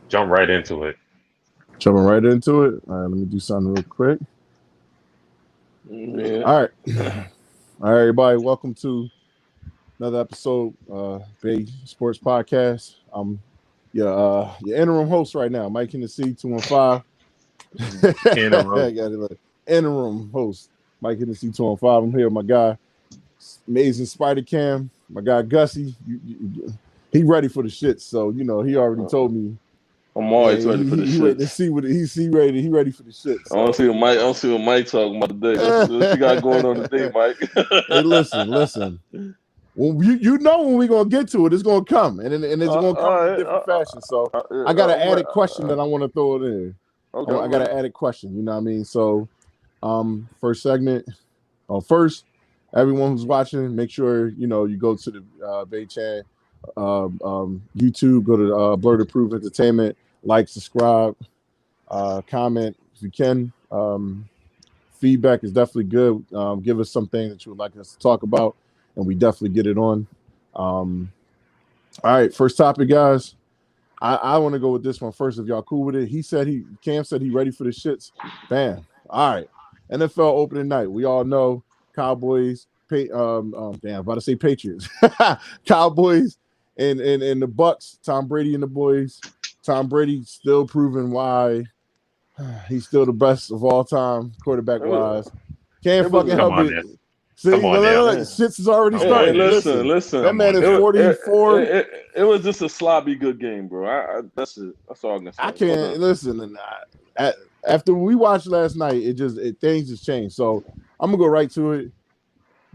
Jump right into it. Jumping right into it. All right, let me do something real quick. Yeah. All right. All right, everybody. Welcome to another episode B.A.E Sports Podcast. I'm your interim host right now, Mike Hennessy 215. In a row. I got it. Interim host, Mike Hennessy 215. I'm here with my guy, Amazing Spider Cam, my guy Gussie. He ready for the shit, so he already told me. I'm always And ready for the he waiting to shits. see what he ready. He ready for the shit. I want to So see what Mike. I want to see what Mike talking about today. What you got going on today, Mike? hey, listen. Well, you know when we're gonna get to it, it's gonna come, and it's gonna come in a All right. different fashion. So I got an I'm added question that I want to throw it in. okay. I got an added question. You know what I mean? So, first segment. First, everyone who's watching, make sure you go to the Bay Chan, YouTube. Go to Blurred Approved Entertainment. Like, subscribe, comment if you can. Feedback is definitely good. Give us something that you would like us to talk about, and we definitely get it on. All right, first topic, guys. I want to go with this one first. If y'all cool with it, Cam said he ready for the shits. Bam. All right, NFL opening night. We all know Cowboys. About to say Patriots. Cowboys and the Bucks. Tom Brady and the boys. Tom Brady still proving why he's still the best of all time, quarterback wise. Can't fucking help it. See, Come on now. Shits is already Come starting. Listen. That man is 44. It was just a sloppy good game, bro. That's it. That's all I'm gonna say. I can't listen. And after we watched last night, things just changed. So I'm gonna go right to it.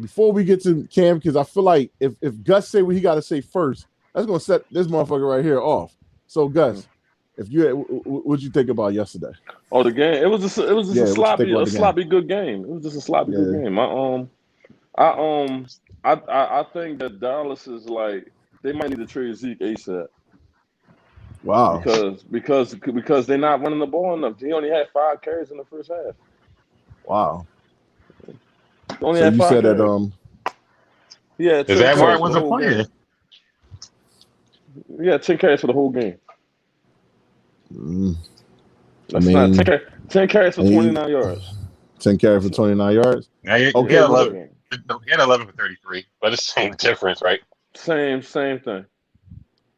Before we get to Cam, because I feel like if Gus say what he got to say first, that's gonna set this motherfucker right here off. So Gus, what'd you think about yesterday? Oh, the game. It was just a sloppy good game. It was just a sloppy good game. I think that Dallas is like they might need to trade Zeke ASAP. Wow. Because they're not running the ball enough. He only had 5 carries in the first half. Wow. Only so had you 5 said carries. that Yeah, Is that why it wasn't playing? Yeah, 10 carries for the whole game. I mean, not 10 carries for 29 yards. 10 carries for 29 yards. Now, he had 11 for 33, but it's the same difference, right? Same thing.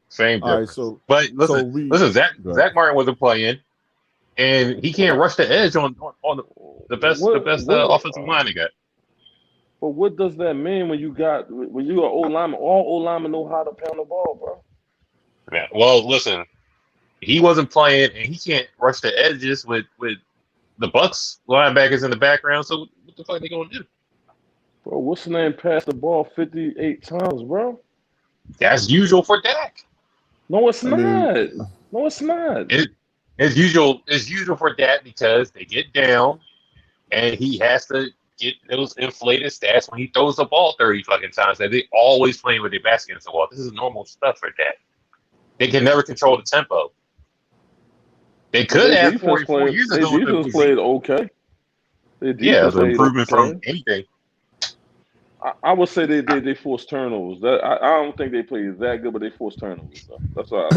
Same difference. All right, but listen, Zach Martin wasn't playing, and he can't rush the edge on the best offensive line he got. But what does that mean when you are old lineman? All old linemen know how to pound the ball, bro. Yeah. Well, listen, he wasn't playing, and he can't rush the edges with the Bucks linebackers in the background. So what the fuck are they gonna do? Bro, what's the name? Passed the ball 58 times, bro. That's usual for Dak. No, it's not. No, it's not. It's usual for Dak because they get down, and he has to get those inflated stats when he throws the ball 30 fucking times. That they always playing with their backs against the wall. This is normal stuff for Dak. They can never control the tempo. They could have 44 years ago. Their defense played okay. Yeah, it's an improvement from anything. I would say they forced turnovers. I don't think they played that good, but they forced turnovers. So that's why.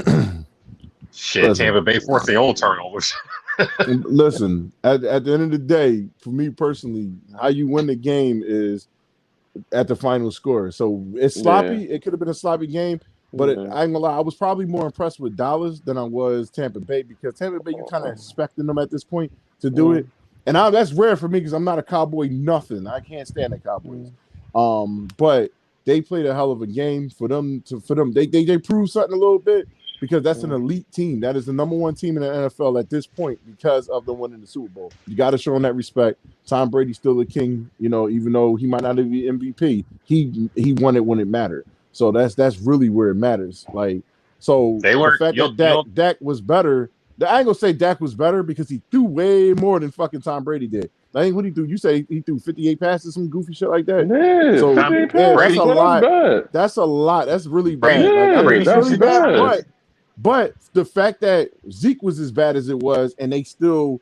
Shit, Tampa Bay forced their own turnovers. Listen, at the end of the day, for me personally, how you win the game is at the final score. So it's sloppy. Yeah. It could have been a sloppy game, but I ain't gonna lie. I was probably more impressed with Dallas than I was Tampa Bay because Tampa Bay, you kind of expecting them at this point to do it, and that's rare for me because I'm not a Cowboy nothing. I can't stand the Cowboys. But they played a hell of a game for them. They proved something a little bit. Because that's an elite team. That is the number 1 team in the NFL at this point because of them winning the Super Bowl. You got to show them that respect. Tom Brady's still the king, even though he might not be MVP. He won it when it mattered. So that's really where it matters. Like, so the fact that Dak was better, I ain't gonna say Dak was better because he threw way more than fucking Tom Brady did. I think what he threw, you say he threw 58 passes, some goofy shit like that. Yeah, so that's a lot. That's a lot. That's really bad. Yeah, it's really bad. But the fact that Zeke was as bad as it was, and they still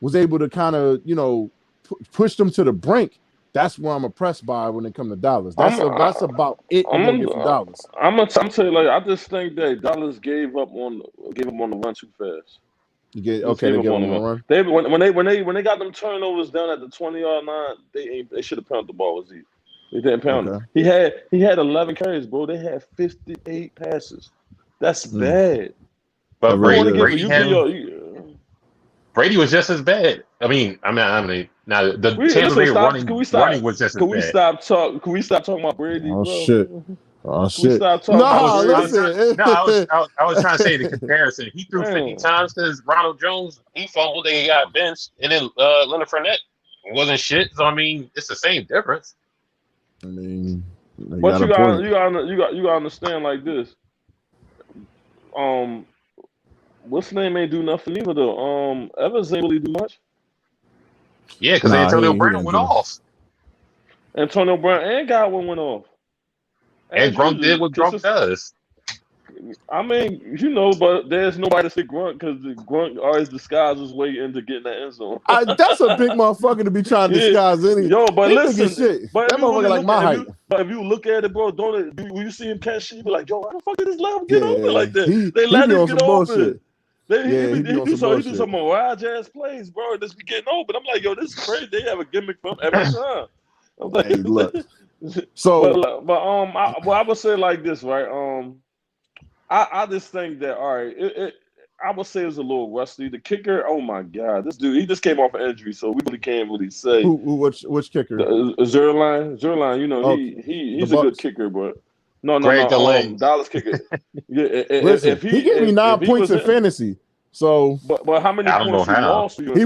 was able to kind of, push them to the brink, That's where I'm impressed by when it comes to Dallas. That's about it. You're gonna get from Dallas. I'm tell you, like, I just think that Dallas gave up on the run too fast. You get okay. They give them on the run. When they got them turnovers down at the 20-yard line, they should have pounded the ball with Zeke. They didn't pound it. He had 11 carries, bro. They had 58 passes. That's bad. But Brady was just as bad. I mean, now the Tampa Bay running was just as bad. Can we stop talking about Brady? Oh, bro? shit. Oh shit! I was trying to say the comparison. He threw 50 times because Ronald Jones he fumbled and he got benched, and then Leonard Fournette wasn't shit. So I mean, it's the same difference. I mean, but you gotta understand like this. What's the name ain't do nothing either though. Evans ain't really do much. Yeah, because Antonio Brown went off. Antonio Brown and Godwin went off. And Gronk did what Gronk does. I mean, but there's nobody to say Gronk because Gronk always disguises his way into getting that end zone. That's a big motherfucker to be trying to disguise any. Yo, but listen, shit. But that motherfucker like my height. But if you look at it, bro, when you see him catch shit, you be like, yo, how the fuck did this level get over like that? They let him get over. He do some wild ass plays, bro. This be getting over. I'm like, yo, this is crazy. They have a gimmick for him every time. I'm like, hey, look. So, I would say like this, right? I just think that all right. I would say it's a little rusty. The kicker, oh my god, this dude, he just came off an injury, so we really can't really say. Which kicker? Zerline, he's a good kicker, but no, Dallas kicker. Listen, if he gave me 9 points in fantasy. So, but how many points he lost? He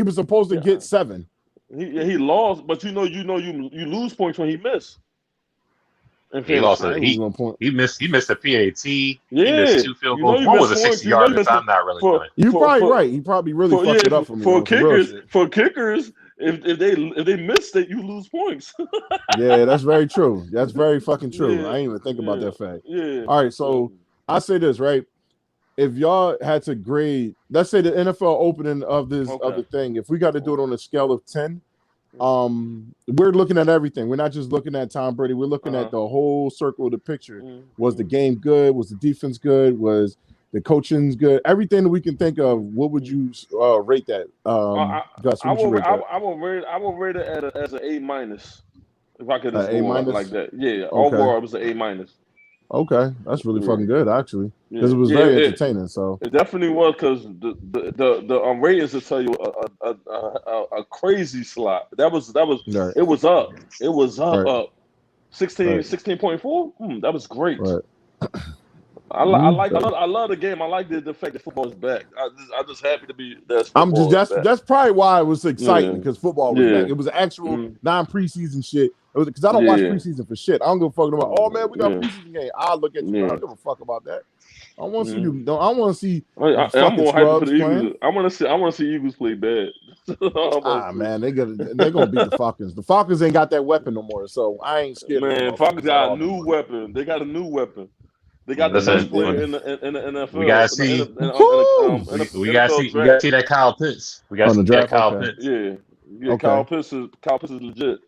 was supposed to get 7. He lost, but you lose points when he missed. He lost he missed a PAT. He missed 2 field goals. One was a 60-yarder. I'm not really doing. You're probably right. He probably really fucked it up for me. For kickers, if they missed it, you lose points. Yeah, that's very true. That's very fucking true. I didn't even think about that fact. Yeah. All right, so I say this, right? If y'all had to grade, let's say the NFL opening of the thing, if we got to do it on a scale of 10, we're looking at everything. We're not just looking at Tom Brady. We're looking at the whole circle of the picture. Was the game good? Was the defense good? Was the coaching good? Everything that we can think of. What would you rate that? Gus, I will rate it as an A-. If I could just go up like that. Yeah, overall it was an A-. Okay, that's really fucking good, actually, because it was very entertaining. So it definitely was, because the ratings will tell you a crazy slot. That was right. It was up. It was up right. up 16.4. That was great. Right. I love the game. I like the fact that football is back. I'm just happy to be there. That's probably why it was exciting, because football was back. It was actual non-preseason shit. Because I don't watch preseason for shit. I don't give a fuck about. Oh man, we got a preseason game. I'll look at you. I don't give a fuck about that. I want to see you. I want to see. I'm more hyped for the Eagles. I want to see Eagles play bad. Man, they're gonna beat the Falcons. The Falcons ain't got that weapon no more, so I ain't scared. Man, Falcons got a new weapon. They got a new weapon. They got the best player in the NFL. We gotta see. We gotta see that Kyle Pitts. We gotta see that Kyle Pitts. Yeah. Kyle Pitts is legit.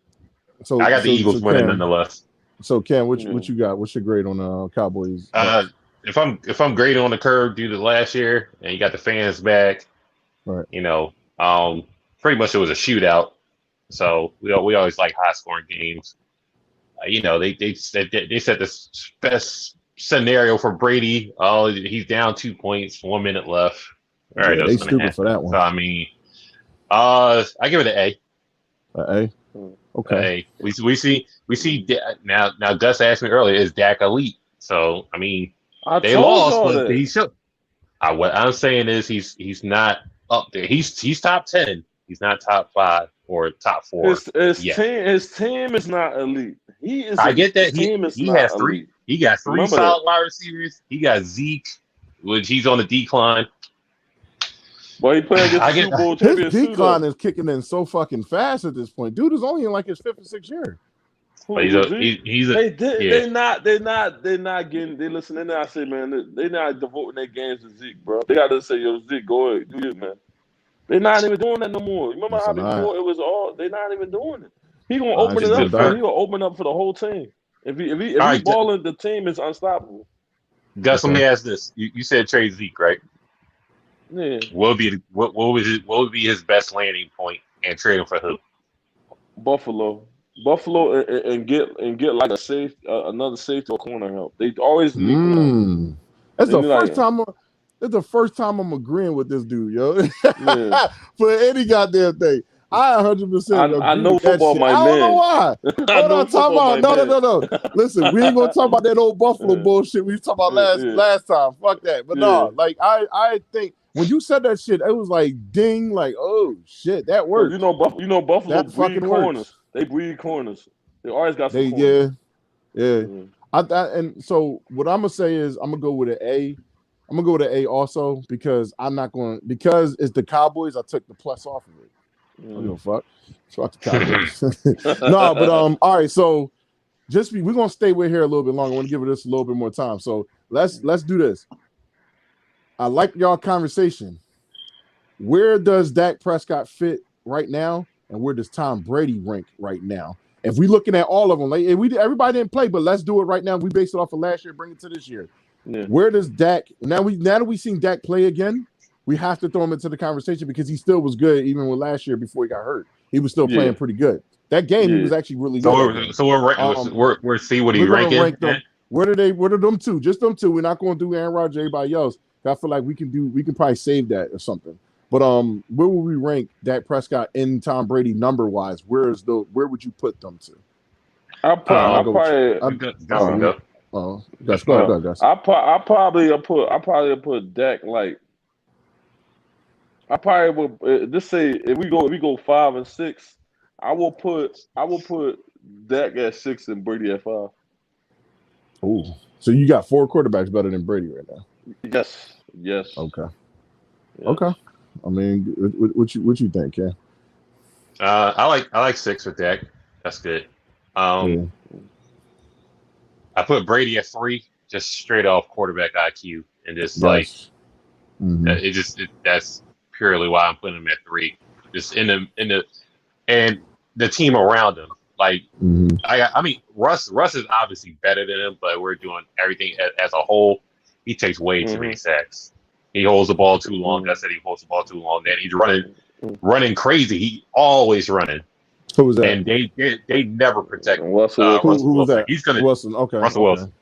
So I got the Eagles winning nonetheless. So Ken, what you got? What's your grade on Cowboys? If I'm grading on the curve due to last year, and you got the fans back, right? Pretty much it was a shootout. So we always like high scoring games. They set the best scenario for Brady. Oh, he's down 2 points, 1 minute left. All right, they stupid for that one. So, I mean, I give it an A. A. Okay. We see now. Gus asked me earlier, is Dak elite? So I mean, they lost, but he should. What I'm saying is he's not up there. He's top 10. He's not top 5 or top 4. His team is not elite. He is. I get that. He has 3. He got 3 solid wide receivers. He got Zeke, which he's on the decline. Well, he playing against the Super Bowl champions. His decline is kicking in so fucking fast at this point. Dude is only in like his 5th or 6th year. But they're not getting. They listen. They're not saying, man. They're not devoting their games to Zeke, bro. They got to say, yo, Zeke, go ahead, do it, man. They're not even doing that no more. Remember how before it was all? They're not even doing it. He gonna open it up for. He gonna open up for the whole team. If he balling, the team is unstoppable. Gus, let me ask this: you said trade Zeke, right? Yeah. What would be his best landing point and trade him for who? Buffalo, and get like a safe, another safety or corner help. They always need corner. That's the first time. That's the first time I'm agreeing with this dude, yo. For any goddamn thing, I 100%. I know football, my man. I don't know why. Hold on, talk about no. Listen, we ain't gonna talk about that old Buffalo bullshit we was talking about last time. Fuck that. But no, like I think. When you said that shit, it was like ding, like oh shit, that works. You know Buffalo breed corners. Works. They breed corners. They always got some corners. Yeah. And so what I'm gonna say is I'm gonna go with an A. I'm gonna go with an A also because because it's the Cowboys. I took the plus off of it. I don't give a fuck. Fuck the Cowboys. No, but all right. So we're gonna stay with here a little bit longer. I want to give this a little bit more time. So let's do this. I like y'all conversation. Where does Dak Prescott fit right now, and where does Tom Brady rank right now? If we looking at all of them, like everybody didn't play, but let's do it right now. We base it off of last year, bring it to this year. Yeah. Where does Dak now that we've seen Dak play again? We have to throw him into the conversation because he still was good even with last year before he got hurt. He was still playing pretty good. That game he was actually really good. So we're see what he ranking. Where do them two? Just them two. We're not going to do Aaron Rodgers, everybody else. I feel like we can probably save that or something. But where would we rank Dak Prescott and Tom Brady number wise? Where would you put them to? I'll probably put Dak like. I probably would just say if we go 5 and 6, I will put Dak at 6 and Brady at 5. Oh, so you got 4 quarterbacks better than Brady right now? Yes. Okay. Yeah. Okay. I mean, what you think, yeah? I like 6 with Dak. That's good. I put Brady at 3, just straight off quarterback IQ, and just that's purely why I'm putting him at 3. Just in the and the team around him. Like I mean, Russ is obviously better than him, but we're doing everything as a whole. He takes way too many sacks. He holds the ball too long. I said he holds the ball too long. Then he's running crazy. He always running. Who was that? And they never protect Russell Wilson. He's gonna Wilson. Okay. Russell Wilson.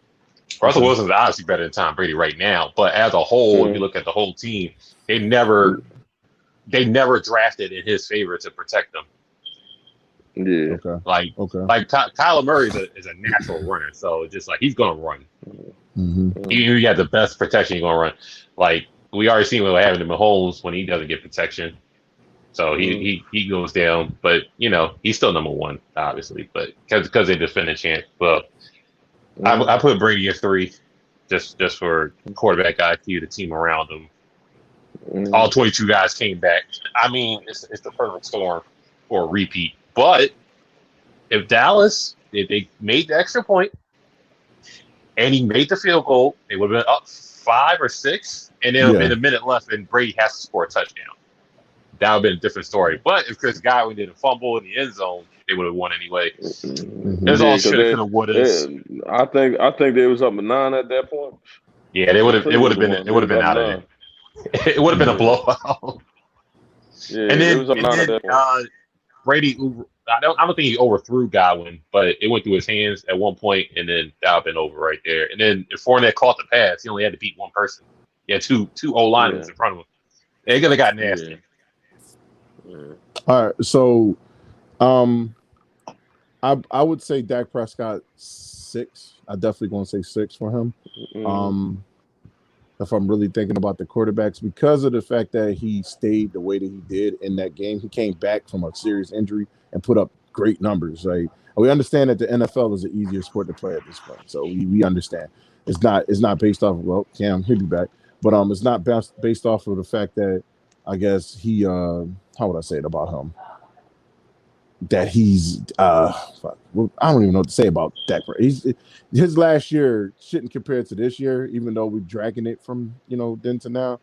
Russell Wilson's obviously better than Tom Brady right now. But as a whole, if you look at the whole team, they never drafted in his favor to protect them. Yeah. Okay. Like Kyler Murray is a natural runner, so it's just like he's gonna run. Even if you got the best protection, you're gonna run. Like we already seen what happened to Mahomes when he doesn't get protection, so he goes down. But he's still number 1, obviously. But because they defending champ, but I put Brady at 3, just for quarterback IQ, the team around him. All 22 guys came back. I mean, it's the perfect storm for a repeat. But if Dallas, if they made the extra point and he made the field goal, they would have been up 5 or 6, and then in a minute left, and Brady has to score a touchdown. That would have been a different story. But if Chris Godwin didn't fumble in the end zone, they would have won anyway. There's all shit that would have. I think they was up 9 at that point. Yeah, it would have been out of it. It would have been a blowout. Yeah, and then Brady, I don't think he overthrew Godwin, but it went through his hands at one point, and then that would have been over right there. And then if Fournette caught the pass, he only had to beat one person. He had two O-linemen in front of him. It could have got nasty. Yeah. All right, so I would say Dak Prescott 6. I definitely going to say 6 for him. If I'm really thinking about the quarterbacks, because of the fact that he stayed the way that he did in that game, he came back from a serious injury and put up great numbers. Like we understand that the NFL is an easier sport to play at this point, so we understand it's not based off of Cam, he'll be back, but it's not based off of the fact that I guess he how would I say it about him? That he's I don't even know what to say about Dak. His last year shouldn't compare to this year, even though we're dragging it from then to now.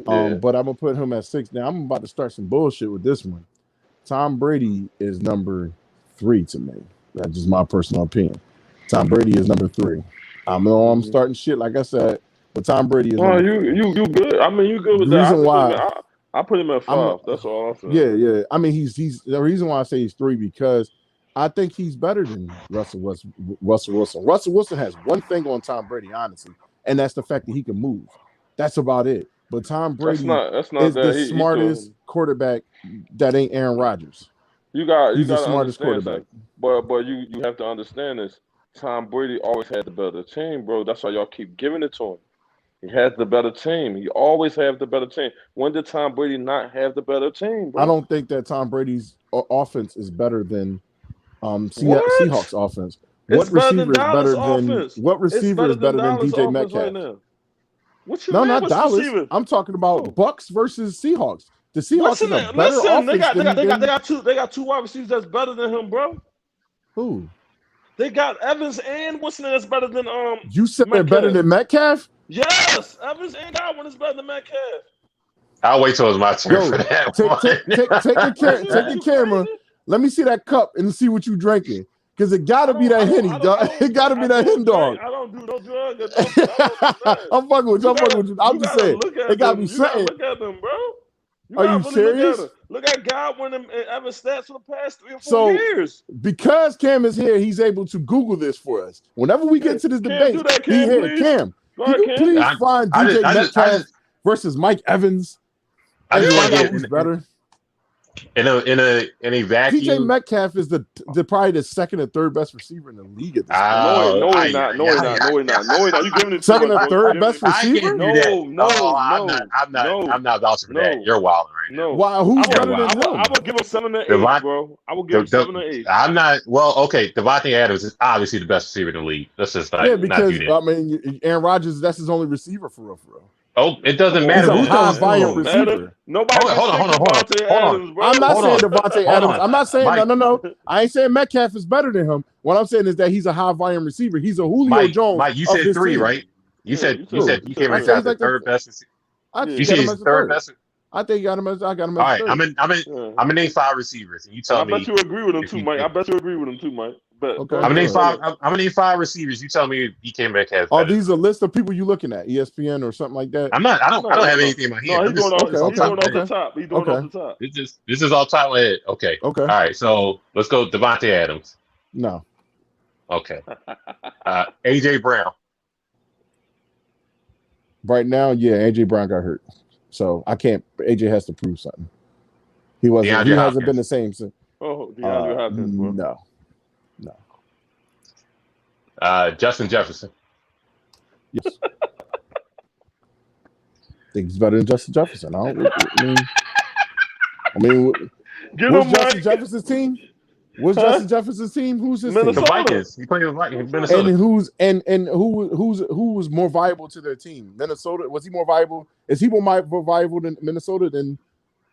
But I'm gonna put him at 6. Now I'm about to start some bullshit with this one. Tom Brady is number 3 to me. That's just my personal opinion. Tom Brady is number 3. I know I'm starting shit, like I said, but Tom Brady is number 3. You good. I mean, you good with the that. Reason why I put him at 5. That's all I'm saying. Yeah. I mean, he's the reason why I say he's 3 because I think he's better than Russell Wilson. Russell Wilson has one thing on Tom Brady, honestly, and that's the fact that he can move. That's about it. But Tom Brady is the smartest quarterback that ain't Aaron Rodgers. He's the smartest quarterback. But you have to understand this. Tom Brady always had the better team, bro. That's why y'all keep giving it to him. He has the better team. He always have the better team. When did Tom Brady not have the better team, bro? I don't think that Tom Brady's offense is better than Seahawks offense. What receiver is better than DJ Metcalf? Right now? Not Dallas. Receiver? I'm talking about Bucks versus Seahawks. The Seahawks is a better offense. They got 2 wide receivers that's better than him, bro. Who? They got Evans and Wilson that's better than You said Metcalf. They're better than Metcalf? Yes, Evans and Godwin is better than Metcalf. I'll wait till it's my turn for that. Take the camera. Let me see that cup and see what you drinking. Because it gotta be that Henny, dog. It gotta be that Hen dog. I don't do no drugs. I'm fucking with you. I'm just saying. It gotta be something. Look at them, bro. Are you serious? Look at Godwin and Evans stats for the past 3 or 4 years. Because Cam is here, he's able to Google this for us. Whenever we get to this debate, he's here. Cam, can you please find DJ Metcalf versus Mike Evans? I just want to get who's better. In a vacuum. DJ Metcalf is the probably the second or third best receiver in the league at this point. No, he's not. You giving it second or third best receiver? I'm not vouching for that. You're wild right now. Wow, who's better than him? I would give him 7 or 8, bro. I would give him 7 or 8. I'm not. Well, okay. Devontae Adams is obviously the best receiver in the league. Let's just not. Yeah, because I mean, Aaron Rodgers, that's his only receiver for real. Oh, it doesn't matter who throws volume receiver. Nobody. Hold on. I'm not saying Devontae Adams. I'm not saying no. I ain't saying Metcalf is better than him. What I'm saying is that he's a high volume receiver. He's a Julio Jones. Mike, you said 3, right? You said he came in as the third best receiver. You said he's third best. I think I got him as all right, I'm gonna name 5 receivers, and you tell me. I bet you agree with him too, Mike. But okay. I'm gonna name 5 receivers. You tell me he came back as. Oh, these are a list of people you looking at, ESPN or something like that. I don't have anything in my head. He's going off the top. He's going off the top. This is all top of my head. Okay. All right, so let's go Devontae Adams. No. Okay. AJ Brown. Right now, yeah, AJ Brown got hurt. So I can't. AJ has to prove something. He wasn't. He hasn't been the same since. Oh, DeAndre Hopkins, bro. No. Justin Jefferson. Yes. Think he's better than Justin Jefferson. I mean, what's Justin Jefferson's team? What's Justin Jefferson's team? Who's his Minnesota. team? The Vikings. He played with Vikings. Minnesota. And who was more valuable to their team? Minnesota. Was he more valuable? Is he more valuable than Minnesota than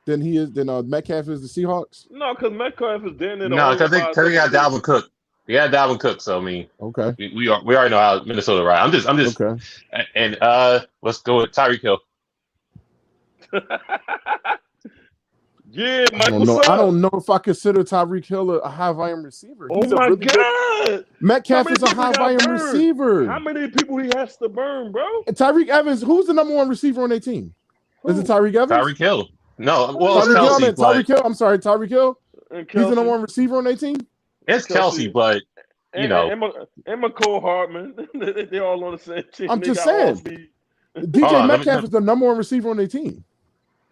Metcalf is the Seahawks? No, because Metcalf is down there. No, because they got Dalvin Cook. They got Dalvin Cook. So I mean, okay, we already know how Minnesota ride. I'm just okay. And let's go with Tyreek Hill. Yeah, I don't know if I consider Tyreek Hill a high volume receiver. He's my God! Metcalf is a high volume receiver. How many people he has to burn, bro? And Tyreek Evans, who's the number 1 receiver on their team? Is it Tyreek Evans? Tyreek Hill. No, well, Tyreek Hill. I'm sorry, Tyreek Hill. He's the number 1 receiver on their team. It's Kelsey, but you know, and McCole Hartman. They all on the same team. I'm just saying. DJ Metcalf is the number 1 receiver on their team.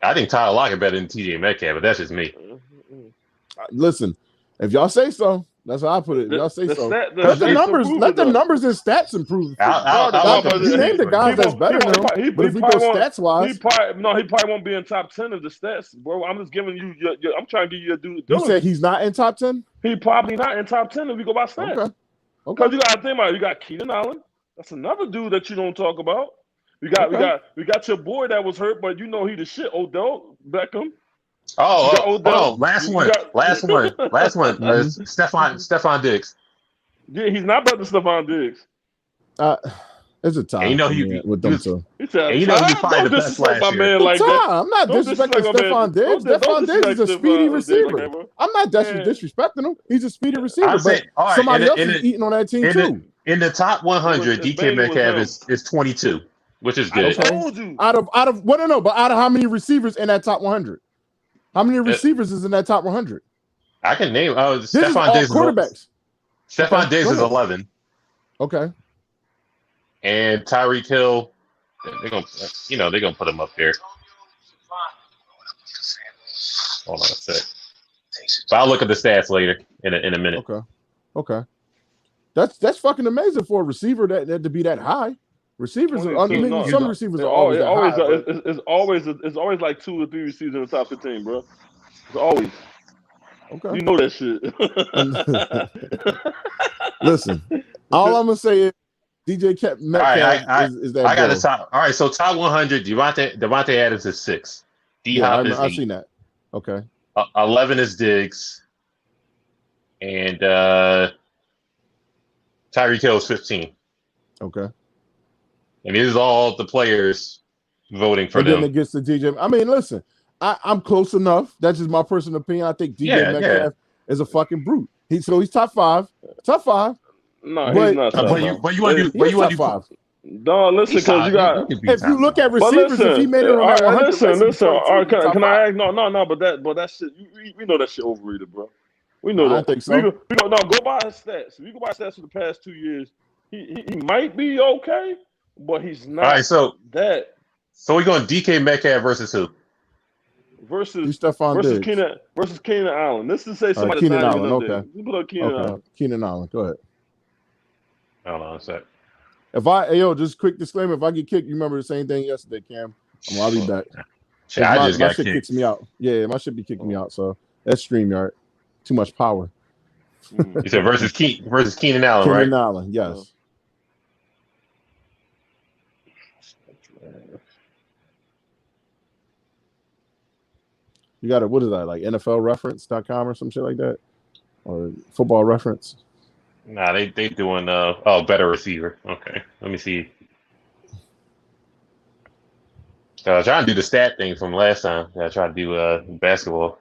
I think Tyler Lockett better than TJ Metcalf, but that's just me. Listen, if y'all say so, that's how I put it. If y'all say so. Let the numbers and stats improve. You named the guys that's better than him. But if we go stats wise, he probably won't be in top 10 of the stats, bro. I'm just giving you. I'm trying to give you a dude. You said he's not in top 10. He probably not in top 10 if we go by stats. Okay. Because you got to think about it. You got Keenan Allen. That's another dude that you don't talk about. We got your boy that was hurt, but you know he the shit. Odell Beckham. Last one. Stephon Diggs. Yeah, he's not better than Stephon Diggs. It's a tie. And you know with them two. And you know he was probably the best last year. Like that. I'm not disrespecting Stephon Diggs. Stephon Diggs is a speedy receiver. I'm not disrespecting him. He's a speedy receiver. But somebody else is eating on that team too. In the top 100, DK Metcalf is 22, which is good. Okay. Out of but out of how many receivers in that top 100? How many receivers is in that top 100? I can name. Stephon Diggs quarterbacks. Stephon Diggs is 11. Okay. And Tyreek Hill, they're gonna put him up there. Hold on a sec. But I'll look at the stats later in a minute. Okay. That's fucking amazing for a receiver that to be that high. Receivers are some receivers are always that high. It's always like 2 or 3 receivers in the top 15, bro. It's always. Okay. You know that shit. Listen, all I'm gonna say is DJ Metcalf is that. I got the top. All right, so top 100, Devontae Adams is 6. D-Hop is 8. I've seen that. Okay. 11 is Diggs, and Tyreek Hill is 15. Okay. And these are all the players voting for them. Then it gets to DJ. I mean, listen, I'm close enough. That's just my personal opinion. I think DJ Metcalf is a fucking brute. He's top 5. Top 5. No, he's not. But you want to do 5. No, listen, because you got. If you look at receivers, if he made it on that 100, listen. All right, can I ask? No, but that shit, we know that shit overrated, bro. We know that. I don't think so. Go by his stats. If you go by his stats for the past 2 years, he might be okay, but he's not. All right, so that. So we're going DK Metcalf versus who? Versus Keenan Allen. This is say somebody. Keenan Allen. Okay. You put up Keenan Allen. Keenan Allen. Go ahead. Hold on a sec. Just quick disclaimer. If I get kicked, you remember the same thing yesterday, Cam. I'll be back. I just got shit kicked. Kicks me out. Yeah, my shit be kicking me out. So that's StreamYard. Too much power. You said versus Keenan Allen, right? Keenan Allen, yes. You got what is that, like NFLreference.com or some shit like that? Or Football Reference? Nah, they doing better receiver. Okay. Let me see. I was trying to do the stat thing from last time. I tried to do basketball.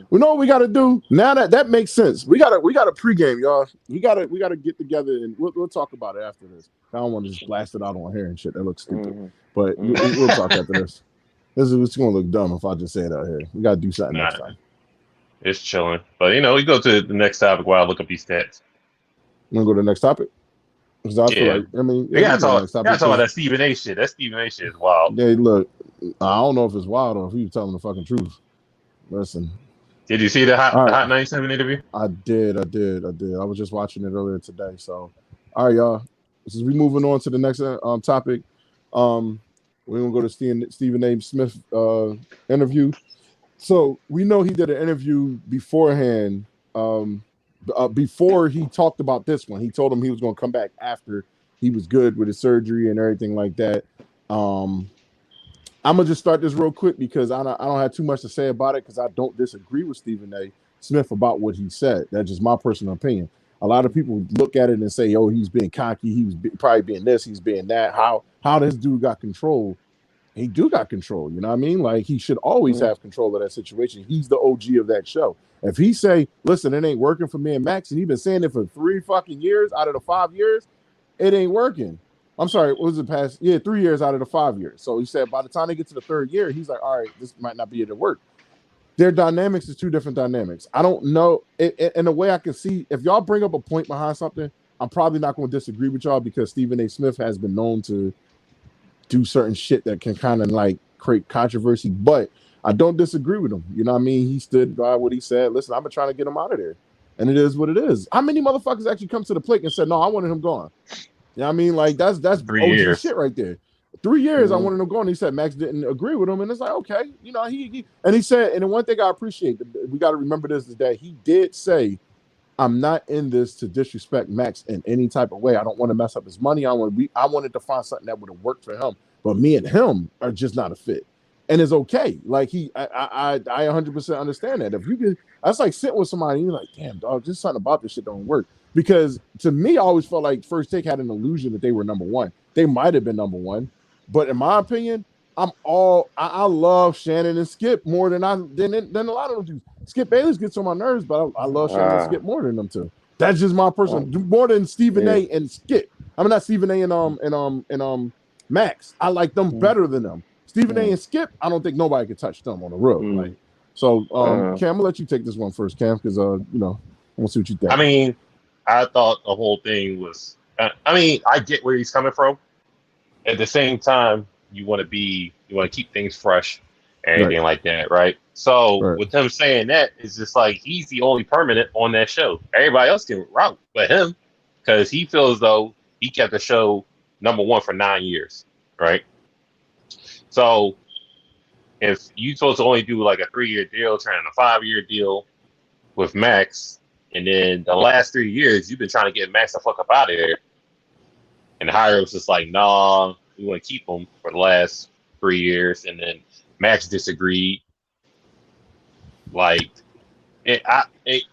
We know what we gotta do. Now that makes sense. We got a pregame, y'all. We gotta get together and we'll talk about it after this. I don't want to just blast it out on here and shit. That looks stupid. But we'll talk after this. It's gonna look dumb if I just say it out here. We gotta do something next time. It's chilling. But we go to the next topic while I look up these stats. You wanna go to the next topic? Because I feel like, we gotta talk about that Stephen A shit. That Stephen A shit is wild. Yeah, look, I don't know if it's wild or if he was telling the fucking truth. Listen. Did you see the Hot 97 interview? I did. I was just watching it earlier today. So, all right, y'all. Since we moving on to the next topic, we're gonna go to Stephen A. Smith interview. So we know he did an interview beforehand. Before he talked about this one, he told him he was gonna come back after he was good with his surgery and everything like that. I'm gonna just start this real quick because I don't have too much to say about it because I don't disagree with Stephen A. Smith about what he said. That's just my personal opinion. A lot of people look at it and say, "Oh, he's being cocky. He was probably being this. He's being that." How this dude got control? He got control. You know what I mean? Like he should always have control of that situation. He's the OG of that show. If he say, "Listen, it ain't working for me and Max," and he's been saying it for 3 fucking years out of the 5 years, it ain't working. I'm sorry, what was it past? Yeah, 3 years out of the 5 years. So he said by the time they get to the 3rd year, he's like, all right, this might not be able to work. Their dynamics is 2 different dynamics. I don't know. In a way I can see, if y'all bring up a point behind something, I'm probably not going to disagree with y'all because Stephen A. Smith has been known to do certain shit that can kind of like create controversy, but I don't disagree with him. You know what I mean? He stood by what he said. Listen, I've been trying to get him out of there. And it is what it is. How many motherfuckers actually come to the plate and said, no, I wanted him gone? You know what I mean? Like, that's 3 OG years. shit right there. 3 years, I wanted him gone. He said Max didn't agree with him. And it's like, okay. You know, he and he said, and the one thing I appreciate, we got to remember this, is that he did say, I'm not in this to disrespect Max in any type of way. I don't want to mess up his money. I wanted to find something that would have worked for him. But me and him are just not a fit. and it's okay. Like I 100% understand that. If you could, that's like sitting with somebody, and you're like, damn, dog, just something about this shit don't work. Because to me, I always felt like First Take had an illusion that they were number one. They might have been number one, but in my opinion, I love Shannon and Skip more than a lot of them do. Skip Bayless gets on my nerves, but I love Shannon and Skip more than them two. That's just my personal, more than Stephen A and Skip. I mean, not Stephen A and Max. I like them better than them. Stephen A and Skip, I don't think nobody could touch them on the road. Like, so, Cam, I'm gonna let you take this one first, Cam, because I want to see what you think. I mean, I thought the whole thing was. I mean, I get where he's coming from. At the same time, you want to keep things fresh and everything like that, right? So with him saying that, it's just like he's the only permanent on that show. Everybody else can route, but him, because he feels though he kept the show number one for 9 years, right? So if you supposed to only do like a 3-year deal, turn in a 5-year deal with Max, and then the last 3 years you've been trying to get Max the fuck up out of there, and Hire was just like, nah, we want to keep him for the last 3 years, and then Max disagreed. Like, if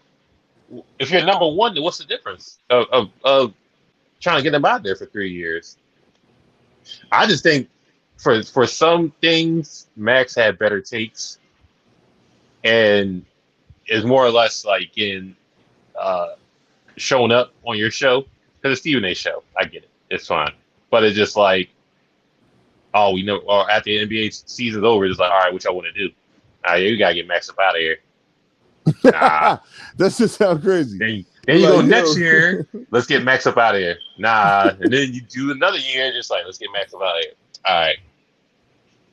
you're number one, then what's the difference of trying to get him out there for 3 years? I just think for some things, Max had better takes, and is more or less like in showing up on your show because it's Stephen A. show. I get it, it's fine, but it's just like, oh, we know, or after the NBA season's over, it's like, all right, what y'all want to do? You gotta get Max up out of here. Nah. That just sounds crazy. Then you go next year, let's get Max up out of here. Nah, and then you do another year, just like, let's get Max up out of here. All right.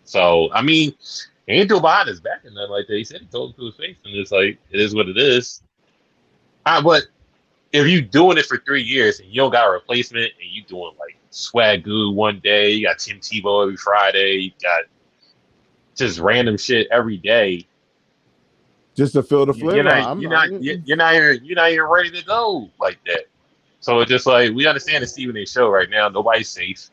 So I mean, he ain't do behind his back and nothing like that. He said he told him to his face, and it's like, it is what it is. But if you doing it for 3 years and you don't got a replacement, and you doing like Swagoo one day, you got Tim Tebow every Friday, you got just random shit every day, just to fill the flavor. You're not even ready to go like that. So it's just like, we understand the Stephen A. show right now. Nobody's safe.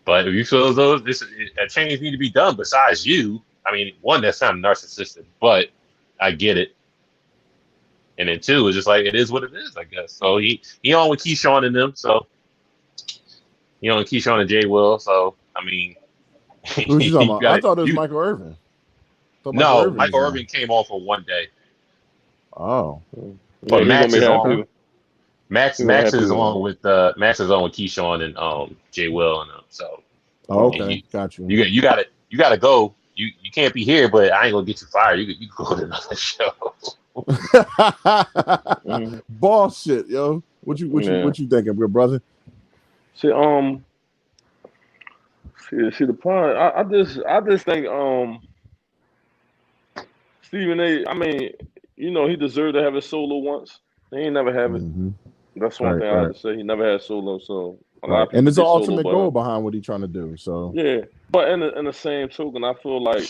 But if you feel as though a change need to be done besides you, I mean, one, that's kind of narcissistic, but I get it. And then two, it's just like, it is what it is, I guess. So he on with Keyshawn and them. So he on with Keyshawn and Jay Will. So I mean, who's you talking about? I thought it was Michael Irvin. Michael Irvin came off for 1 day. Oh, but Max is on. Max is on with Keyshawn and Jay Will and them. So okay, got you. You gotta go. You can't be here, but I ain't gonna get you fired. You go to another show. Boss shit, yo. What you thinking, good brother? See, the point. I just think Stephen A. I mean, he deserved to have his solo once. He ain't never have it. Mm-hmm. That's one thing I have to say. He never had solo, so a lot of people. And there's an ultimate goal behind what he's trying to do. So yeah, but in the same token, I feel like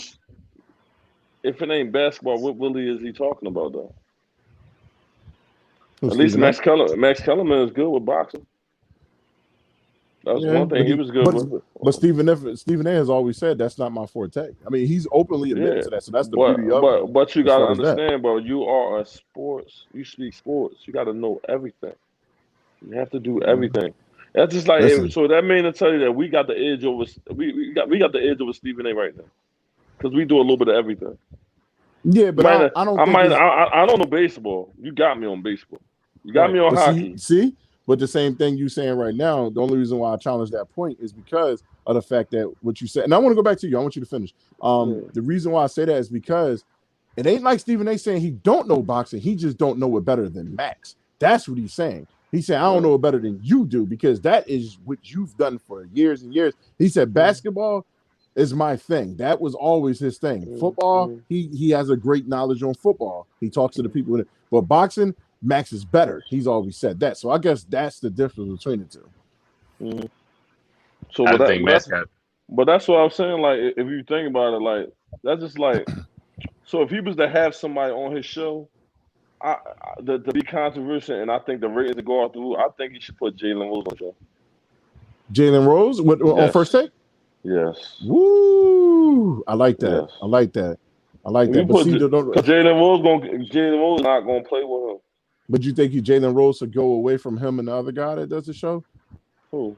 if it ain't basketball, what really is he talking about though? At least Max Kellerman is good with boxing. That was one thing he was good with. But Stephen A. has always said that's not my forte. I mean, he's openly admitted to that. So that's the beauty of it. But you got to understand, bro. You are a sports. You speak sports. You got to know everything. You have to do everything. That's just like so. That means to tell you that we got the edge over. We got the edge over Stephen A. right now because we do a little bit of everything. Yeah, but I don't know baseball. You got me on baseball. You got me on hockey. See? But the same thing you saying right now, the only reason why I challenge that point is because of the fact that what you said, and I want to go back to you. I want you to finish. The reason why I say that is because it ain't like Stephen A. saying he don't know boxing. He just don't know it better than Max. That's what he's saying. He said, I don't know it better than you do because that is what you've done for years and years. He said, basketball is my thing. That was always his thing. Football, he has a great knowledge on football. He talks to the people in it. But boxing, Max is better. He's always said that. So I guess that's the difference between the two. Mm-hmm. So, but that's what I'm saying. Like, if you think about it, like, that's just like, so if he was to have somebody on his show, to be controversial, and I think the ratings to go out the roof, I think he should put Jalen Rose on the show. Jalen Rose on First Take? Yes. Woo! I like that. Yes. I like that. But see, Jalen Rose not gonna play with him. But you think Jalen Rose will go away from him and the other guy that does the show? Who?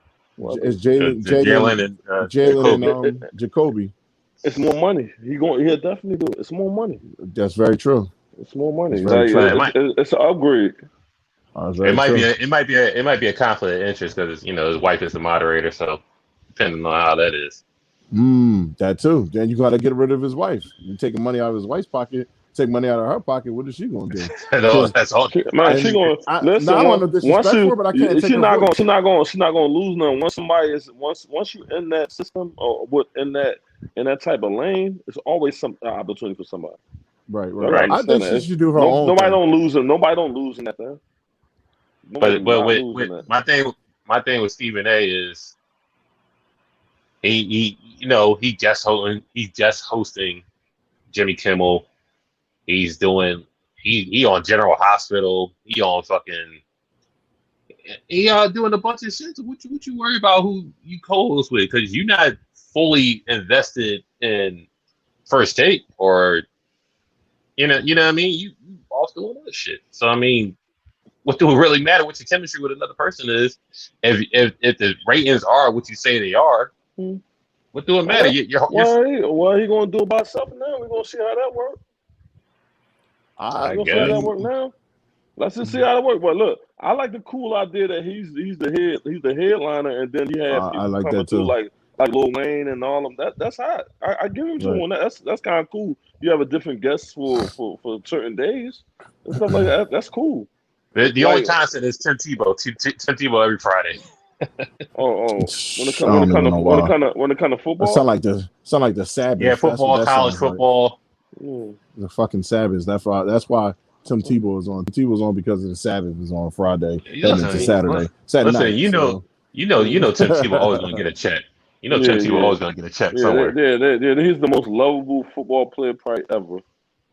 Is Jalen and Jacoby? It's more money. He'll definitely do it. It's more money. That's very true. It's more money. It's an upgrade. It might be a conflict of interest because his wife is the moderator. So depending on how that is. That too. Then you got to get rid of his wife. You're taking money out of his wife's pocket. Take money out of her pocket. What is she going to do? That's all. Man, she's going to listen. I don't want to disrespect her, but I can't. She's not going to lose nothing. Once you in that system or in that type of lane, it's always some opportunity for somebody. Right. I think she should do her own. Nobody don't lose in that thing. But with my thing with Stephen A is he's just hosting Jimmy Kimmel. He's doing he on General Hospital. He on fucking doing a bunch of shit. So what you worry about who you co-host with? Because you're not fully invested in First Take or you know what I mean. You off doing that shit. So I mean, what do it really matter what your chemistry with another person is? If the ratings are what you say they are, what do it matter? What are you gonna do about something now? We're gonna see how that works. See how that work now. Let's just see how that works. But look, I like the cool idea that he's the headliner, and then he had people I like coming that too. Like Lil Wayne and all of that. That's hot. I give him to him. That's kind of cool. You have a different guest for certain days and stuff like that. That's cool. The only constant is Tim Tebow. Tim Tebow every Friday. When it comes to football, sound like the Sabbath. Yeah, football, college football. Like. The fucking Sabbath. That's why Tim Tebow is on. Tim Tebow's on because of the Sabbath is on Friday. It's Saturday. Saturday. You know Tim Tebow always gonna get a check. Tim Tebow always gonna get a check somewhere. Yeah, he's the most lovable football player probably ever.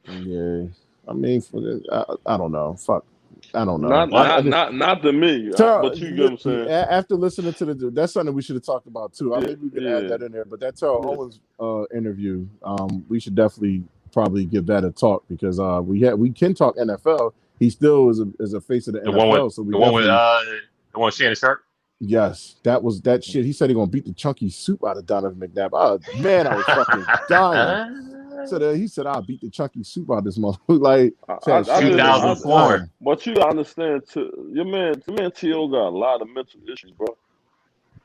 Yeah, I mean, I don't know. Fuck. I don't know. Not to me. But you get what I'm saying. After listening to that's something we should have talked about too. I think we could add that in there. But that Terrell Owens interview, we should definitely probably give that a talk because we can talk NFL. He still is a face of the NFL. The one Shannon Sharp. Yes, that shit. He said he gonna beat the chunky soup out of Donovan McNabb. Oh man, I was fucking dying. So he said, "I'll beat the chunky soup out of this motherfucker." Like 2004. But you understand, too, your man T.O. got a lot of mental issues, bro.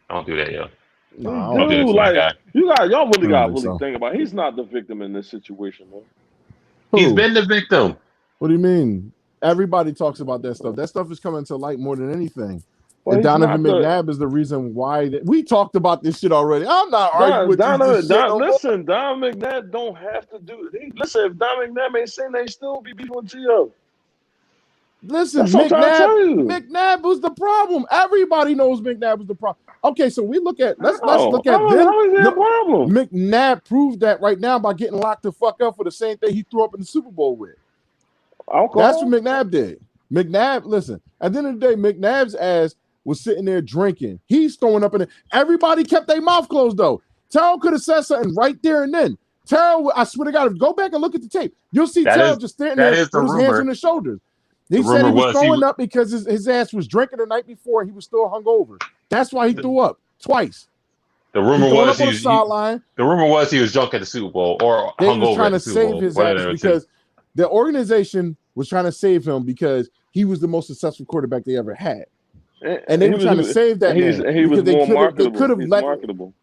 Don't do that, yo. No, y'all really got to think about it. He's not the victim in this situation, man. He's been the victim. What do you mean? Everybody talks about that stuff. That stuff is coming to light more than anything. Well, and Donovan McNabb is the reason why we talked about this shit already. I'm not arguing with Listen, Donovan McNabb don't have to do it. Listen, if Donovan McNabb ain't saying they still be beefing with Gio. Listen, McNabb was the problem. Everybody knows McNabb was the problem. Okay, so let's look at this. How is that a problem? McNabb proved that right now by getting locked the fuck up for the same thing he threw up in the Super Bowl with. Alcohol? That's what McNabb did. McNabb, listen, at the end of the day, McNabb's ass was sitting there drinking. He's throwing up in it. Everybody kept their mouth closed, though. Terrell could have said something right there and then. Terrell, I swear to God, go back and look at the tape. You'll see Terrell just standing there with his hands on his shoulders. He said he was throwing up because his ass was drinking the night before and he was still hungover. That's why he threw up twice. The rumor was he was drunk at the Super Bowl or hungover. He was trying to save his ass because the organization was trying to save him because he was the most successful quarterback they ever had. And they were trying to save that man. He was more marketable.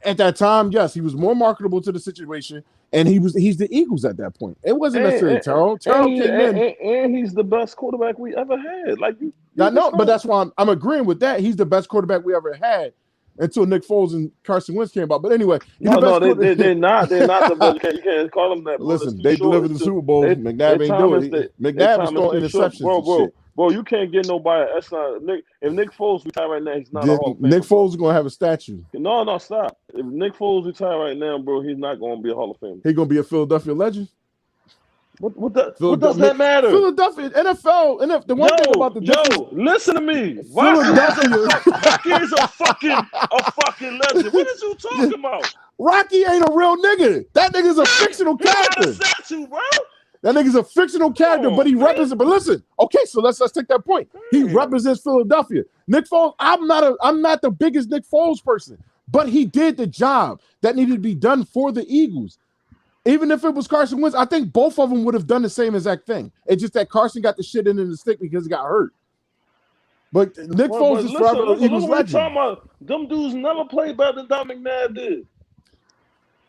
At that time, yes, he was more marketable to the situation, and he's the Eagles at that point. It wasn't necessarily Terrell. Terrell came in, and he's the best quarterback we ever had. But that's why I'm agreeing with that. He's the best quarterback we ever had until Nick Foles and Carson Wentz came about. But anyway, they're not the best. You can't call them that. Listen, they delivered the Super Bowl. McNabb ain't doing it. McNabb was throwing interceptions. Bro, you can't get nobody. That's not Nick. If Nick Foles retire right now, he's not a Hall of Famer. Nick Foles is gonna have a statue. No, stop. If Nick Foles retire right now, bro, he's not gonna be a Hall of Famer. He's gonna be a Philadelphia legend. What does that matter? Philadelphia, NFL, and the one thing about the difference, listen to me. Philadelphia. Rocky is a fucking legend. What is you talking about? Rocky ain't a real nigga. That nigga's a fictional character. Not a statue, bro. That nigga's a fictional character, but he represents. But listen, okay, so let's take that point. He represents Philadelphia. Nick Foles. I'm not the biggest Nick Foles person, but he did the job that needed to be done for the Eagles. Even if it was Carson Wentz, I think both of them would have done the same exact thing. It's just that Carson got the shit in the stick because he got hurt. But Nick Foles is forever an Eagles legend. Them dudes never played better than Don McNabb did.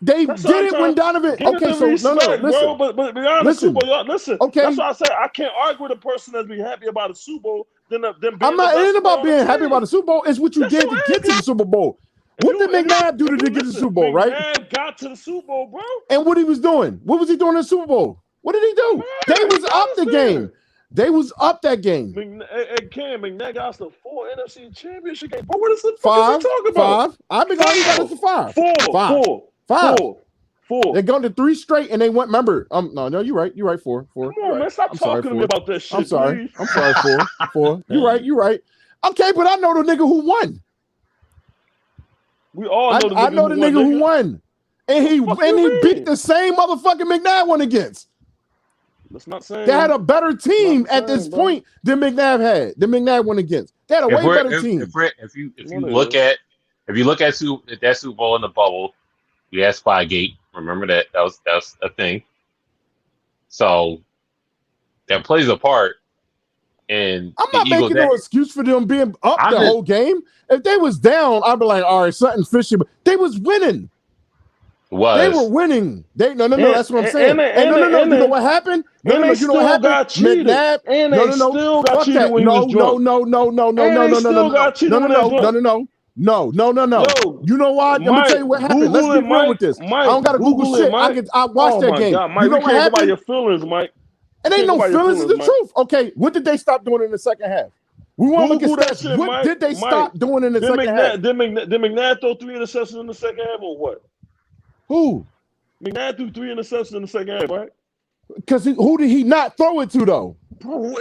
They did it when Donovan. Okay, so respect, no, listen. Bro, but beyond the Super Bowl, y'all, listen. Okay, that's why I say I can't argue with a person that's be happy about a Super Bowl than being I'm not. It ain't about being happy about the Super Bowl. It's what you did to get to the Super Bowl. What did McNabb do to get to the Super Bowl, right? McNabb got to the Super Bowl, bro. And what he was doing? What was he doing in the Super Bowl? What did he do? They was up the game. They was up that game. McNabb got us to 4 NFC championship games. But what is the fuck talking about? 5. I've been going got it to 5. 4. They're going to 3 straight, and they went. Remember, no, you're right. You're right. 4. Come on, man, stop talking to me about that shit. I'm sorry. Please. I'm sorry. 4. You're right. Okay, but I know the nigga who won. We all know I know the nigga who won, and he beat the same motherfucking McNabb won against. That's not saying they had a better team at this point than McNabb had. Than McNabb won against. They had a way better team. If you look at that Super Bowl in the bubble, you had Spygate. Remember that was a thing. So that plays a part. And I'm not making no excuse for them being up the whole game. If they was down, I'd be like, all right, something fishy. But they was winning. They were winning. No. That's what I'm saying. No. You know what happened? No. You know what happened? McNabb. No. Fuck that. No. You know what? Let me tell you what happened. Let's be real with this. I don't gotta Google shit. I watched that game. You know what happened? Your feelings, Mike. It ain't no feelings, it's the truth. Okay, what did they stop doing in the second half? We want to look at stats. What did they stop doing in the second half? Did McNabb throw 3 interceptions in the second half or what? Who? McNabb threw 3 interceptions in the second half, right? Because who did he not throw it to though? Bro,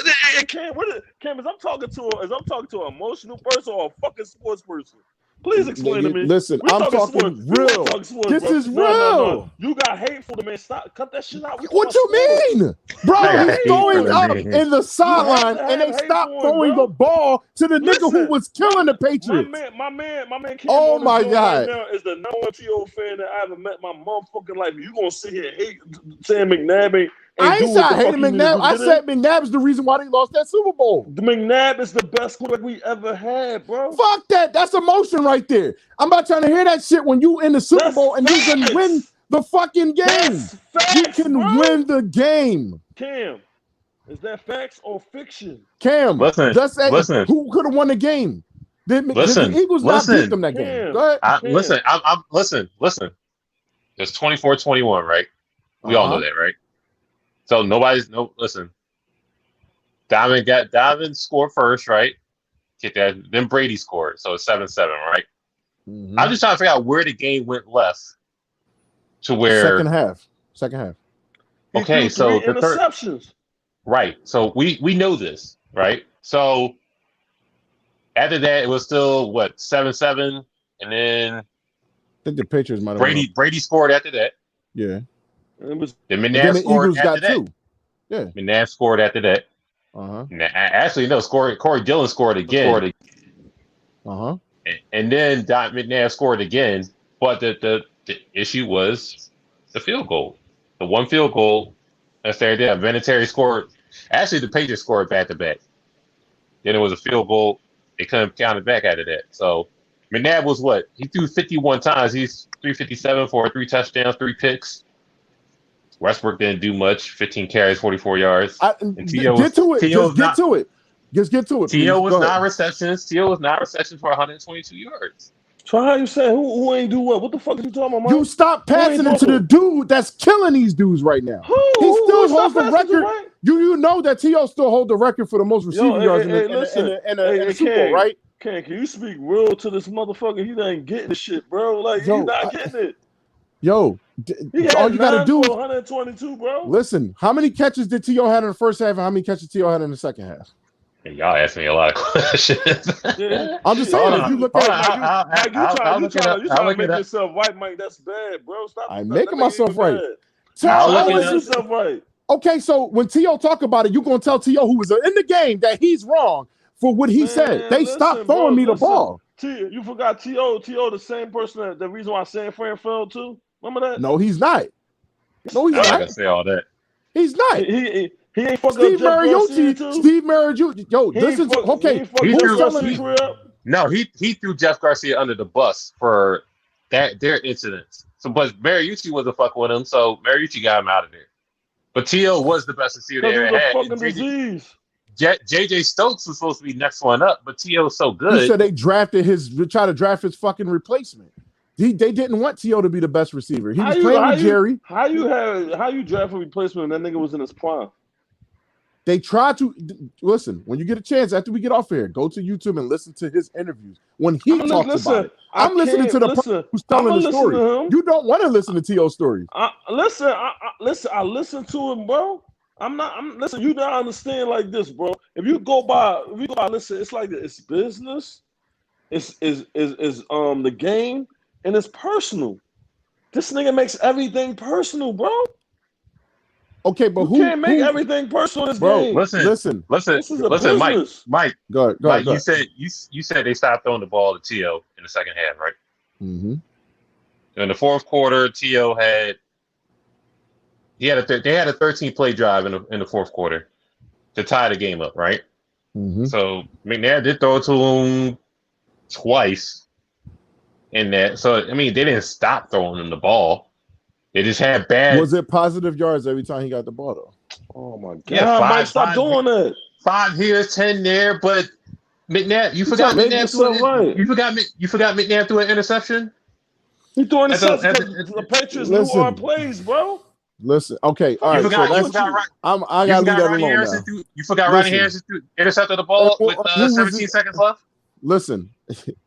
Cam, as I'm talking to an emotional person or a fucking sports person. Please explain to me. Listen, I'm talking real. This is real. No. You got hateful to me. Stop. Cut that shit out. What you mean? Bro, he's throwing up in the sideline and they stopped throwing the ball to the nigga who was killing the Patriots. My man. Oh my God. Right now is the number 1 T.O. fan that I ever met in my motherfucking life. You gonna sit here and hate saying McNabb ain't. I ain't said I hated McNabb. I said McNabb is the reason why they lost that Super Bowl. The McNabb is the best quarterback we ever had, bro. Fuck that. That's emotion right there. I'm not trying to hear that shit when you in the Super Bowl and you can win the fucking game. You can win the game. Cam, is that facts or fiction? Cam, listen. Who could have won the game? Did the Eagles not beat them that game? Go ahead. Listen. It's 24-21, right? We all know that, right? So listen. Donovan scored first, right? Get that. Then Brady scored. So it's 7-7, right? Mm-hmm. I'm just trying to figure out where the game went left to where second half. Okay, so the interceptions. Right. So we know this, right? So after that, it was still 7-7, and then I think the Patriots might have Brady scored after that. Yeah. Then McNabb scored after that. 2. Yeah. McNabb scored after that. Actually, no. Corey Dillon scored again. And then McNabb scored again. But the issue was the field goal. The one field goal. That's there. Vinatieri scored. Actually, the Patriots scored back to back. Then it was a field goal. They couldn't count it back out of that. So McNabb was what? He threw 51 times. He's 357 for 3 touchdowns, 3 picks. Westbrook didn't do much. 15 carries, 44 yards. Get to it. Just get to it. T.O. was 9 receptions. T.O. was 9 receptions for 122 yards. So how you say who ain't do what? What the fuck are you talking about, Mike? You stop passing it to the dude that's killing these dudes right now. He still holds the record. Right? You know that T.O. still holds the record for the most receiving yards in the Super Bowl, right? Can you speak real to this motherfucker? He ain't getting the shit, bro. Like, he's not getting it. Yo, all you gotta do is 122, bro. Listen, how many catches did T.O. had in the first half, and how many catches T.O. had in the second half? Hey, y'all asked me a lot of questions. Yeah. I'm just saying, if you look at it, you trying to make yourself right, Mike. That's bad, bro. Stop. I'm making myself right. I'll make yourself right. Okay, so when T.O. talk about it, you're gonna tell T.O. who was in the game that he's wrong for what he said. They stopped throwing me the ball. You forgot T.O. the same person the reason why San Fran fell too. Remember that? No, he's not. No, he's not. I'm not gonna say all that. He's not. He ain't fucking Steve Mariucci. Yo, this is okay. He threw Jeff Garcia under the bus for their incidents. So, but Mariucci wasn't fucking with him, so Mariucci got him out of there. But T.O. was the best receiver they ever had. JJ Stokes was supposed to be next one up, but T.O. was so good. He said they tried to draft his fucking replacement. They didn't want T.O. to be the best receiver. He was playing with Jerry. How you draft a replacement when that nigga was in his prime? They tried to listen. When you get a chance after we get off here, go to YouTube and listen to his interviews. When he talks about it, I'm listening to the person who's telling the story. You don't want to listen to T.O.'s story. I listen to him, bro. Listen. You don't understand like this, bro. If you go by, listen. It's like it's business. It's the game, and it's personal. This nigga makes everything personal, bro. Okay, but who can't make everything personal in this game? Listen, Mike. Go ahead. You said they stopped throwing the ball to T.O. in the second half, right? Mm-hmm. In the fourth quarter, T.O. had a 13-play drive in the fourth quarter to tie the game up, right? Mm-hmm. So McNabb did throw it to him twice in that. So I mean, they didn't stop throwing him the ball. They just had bad. Was it positive yards every time he got the ball though? Oh my god! Yeah, stop doing that. 5 here, 10 there, but McNabb, you forgot McNabb threw it. You forgot McNabb threw an interception. He threw an interception because the Patriots knew our plays, bro. Listen, okay, all right. I gotta leave that alone now. You forgot Ronnie Harrison intercepted the ball with 17 seconds left. Listen,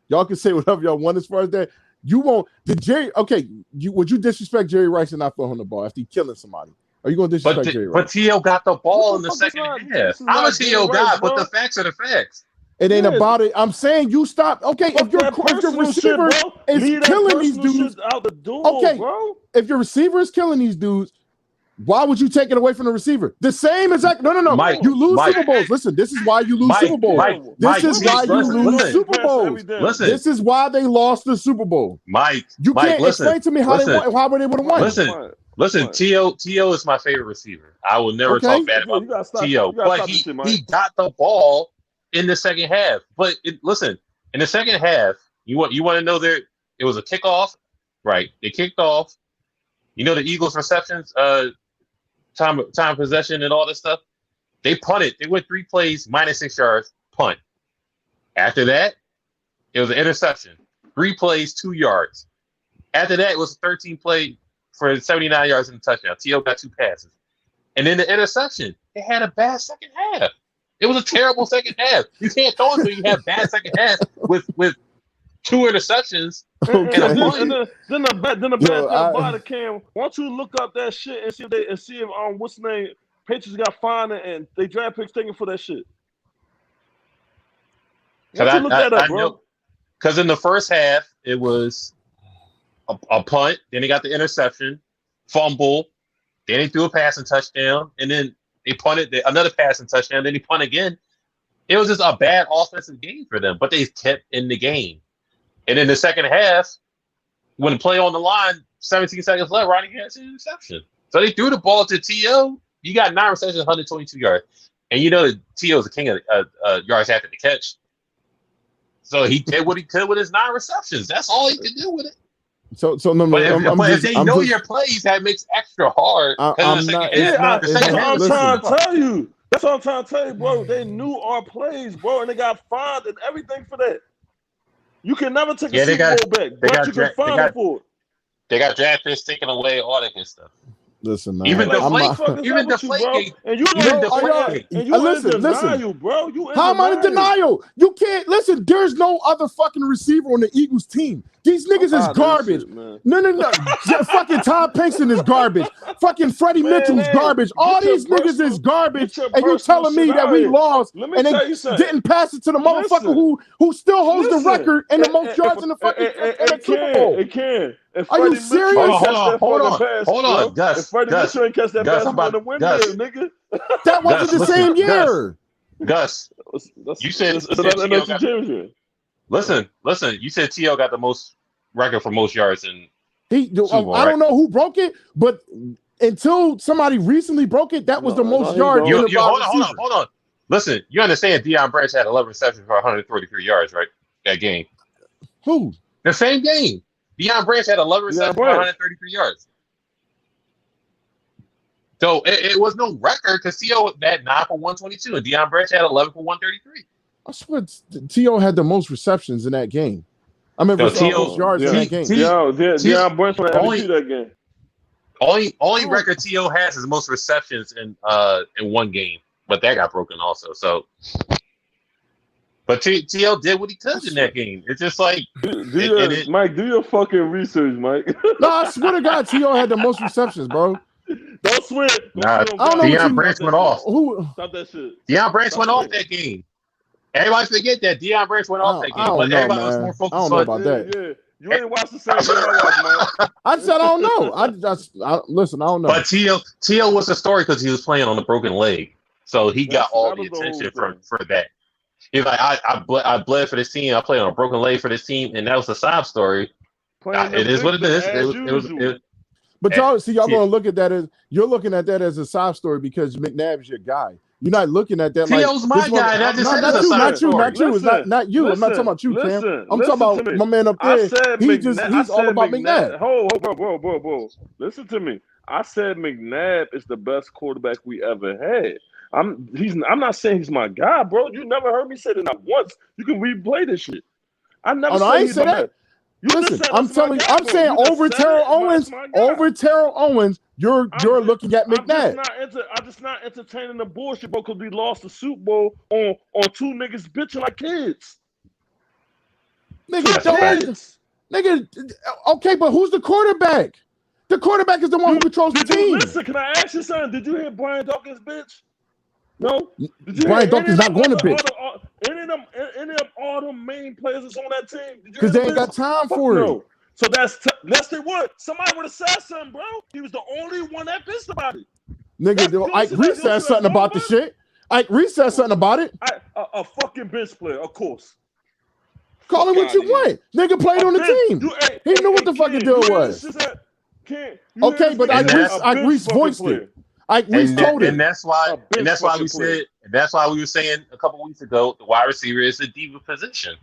y'all can say whatever y'all want as far as that. You won't. Did Jerry? Okay, would you disrespect Jerry Rice and not throw him the ball after he killing somebody? Are you going to disrespect Jerry Rice? But T.O. got the ball in the second half. I'm a T.O. guy, but the facts are the facts. It ain't about it. I'm saying you stop. Okay, if your receiver is killing these dudes out the door, bro. If your receiver is killing these dudes, why would you take it away from the receiver? The same exact. No. Mike, you lose Super Bowls. Listen, this is why you lose Super Bowls. This is why you lose Super Bowls. Listen, this is why they lost the Super Bowl. Mike, you can't explain to me how were they able to win. Listen. T.O. is my favorite receiver. I will never talk bad about T.O. But he got the ball in the second half. But listen, in the second half, you want to know it was a kickoff, right? They kicked off. You know the Eagles' receptions, time possession and all this stuff. They punted. They went 3 plays, -6 yards, punt. After that, it was an interception. 3 plays, 2 yards. After that, it was a 13-play for 79 yards and a touchdown. T.O. got 2 passes. And then the interception, it had a bad second half. It was a terrible second half. You can't throw it until you have bad second half with 2 interceptions. Okay. And then the bad thing about it, Cam, why don't you look up that shit and see if what's the name, Patriots got fined and they draft picks taken for that shit. Why don't you look that up, bro? Because in the first half, it was a punt, then they got the interception, fumble, then they threw a passing touchdown, and then they punted another passing touchdown, then they punt again. It was just a bad offensive game for them, but they kept in the game. And in the second half, when the play on the line, 17 seconds left, Ronnie Harrison interception. So they threw the ball to T.O. You got 9 receptions, 122 yards. And you know that T.O. is the king of yards after the catch. So he did what he could with his 9 receptions. That's all he could do with it. So no. But if they know your plays, that makes extra hard. That's what I'm trying to tell you. That's what I'm trying to tell you, bro. They knew our plays, bro, and they got fined and everything for that. You can never take a Super Bowl back, but you can fine them for it. They got draft picks taken away, all that good stuff. Listen, man. Even Deflategate. And you in denial, bro. How am I in denial? You can't listen. There's no other fucking receiver on the Eagles team. These niggas is garbage. Shit, no. Fucking Tom Pinkston is garbage. Fucking Freddie Mitchell's garbage. All these niggas is garbage. And you telling me that we lost and they didn't pass it to the motherfucker who still holds the record and the most yards in the fucking Super Bowl. It can. Are you serious? Hold on, Gus. If Freddie Mitchell ain't catch that pass, I'm going to win there, nigga. That wasn't the same year. Gus, you said Listen. You said T.O. got the most record for most yards in. I don't know who broke it, but until somebody recently broke it, that was the most yards. Hold on. Listen, you understand? Deion Branch had 11 receptions for 143 yards, right? That game. Who? The same game. Deion Branch had 11 receptions for 133 yards. So it was no record because T.O. had 9 for 122 and Deion Branch had 11 for 133. I swear T.O. had the most receptions in that game. I mean, most yards in that game. Deion Branch won that game. Only record T.O. has is most receptions in one game, but that got broken also. So, but T.O. did what he could in that game. It's just like Mike, do your fucking research, Mike. No, I swear to God, T.O. had the most receptions, bro. Don't swear. Nah, Deion Branch went off. Stop that shit. Deion Branch went off that game. Everybody forget that Deion Branch went off that game. But everybody was more focused on about that. Yeah. You ain't watched the same game I watched, man. I said I don't know. Listen, I don't know. But T.O. was the story because he was playing on a broken leg, so he got all the attention for that. He's like, I bled for this team. I played on a broken leg for this team, and that was a sob story. It is what it is. It was. But y'all gonna look at that as you're looking at that as a sob story because McNabb's your guy. You're not looking at that like T.O.'s my guy. Not you. It's not you. I'm not talking about you, Cam. I'm talking about my man up there. He's all about McNabb. Bro. Listen to me. I said McNabb is the best quarterback we ever had. I'm not saying he's my guy, bro. You never heard me say that not once. You can replay this shit. I never said he's my guy. Listen, I'm saying over Terrell Owens, you're looking at McNabb. I'm just not entertaining the bullshit, bro, because we lost the Super Bowl on two niggas bitching like kids. Nigga, okay, but who's the quarterback? The quarterback is the one who controls the team. Listen, can I ask you something? Did you hear Brian Dawkins bitch? No, Brian Dawkins not going to bitch. Any of all the main players that's on that team because they ain't got time for it. So that's they would. Somebody would have said something, bro. He was the only one that pissed about it. Nigga, Ike Reese said something about the shit. Ike Reese said something about it. A fucking bench player, of course. Call him what you want. Nigga played on the team. He knew what the fucking deal was. Okay, but Ike Reese voiced it. Ike Reese told it, and that's why we were saying a couple weeks ago the wide receiver is a diva position.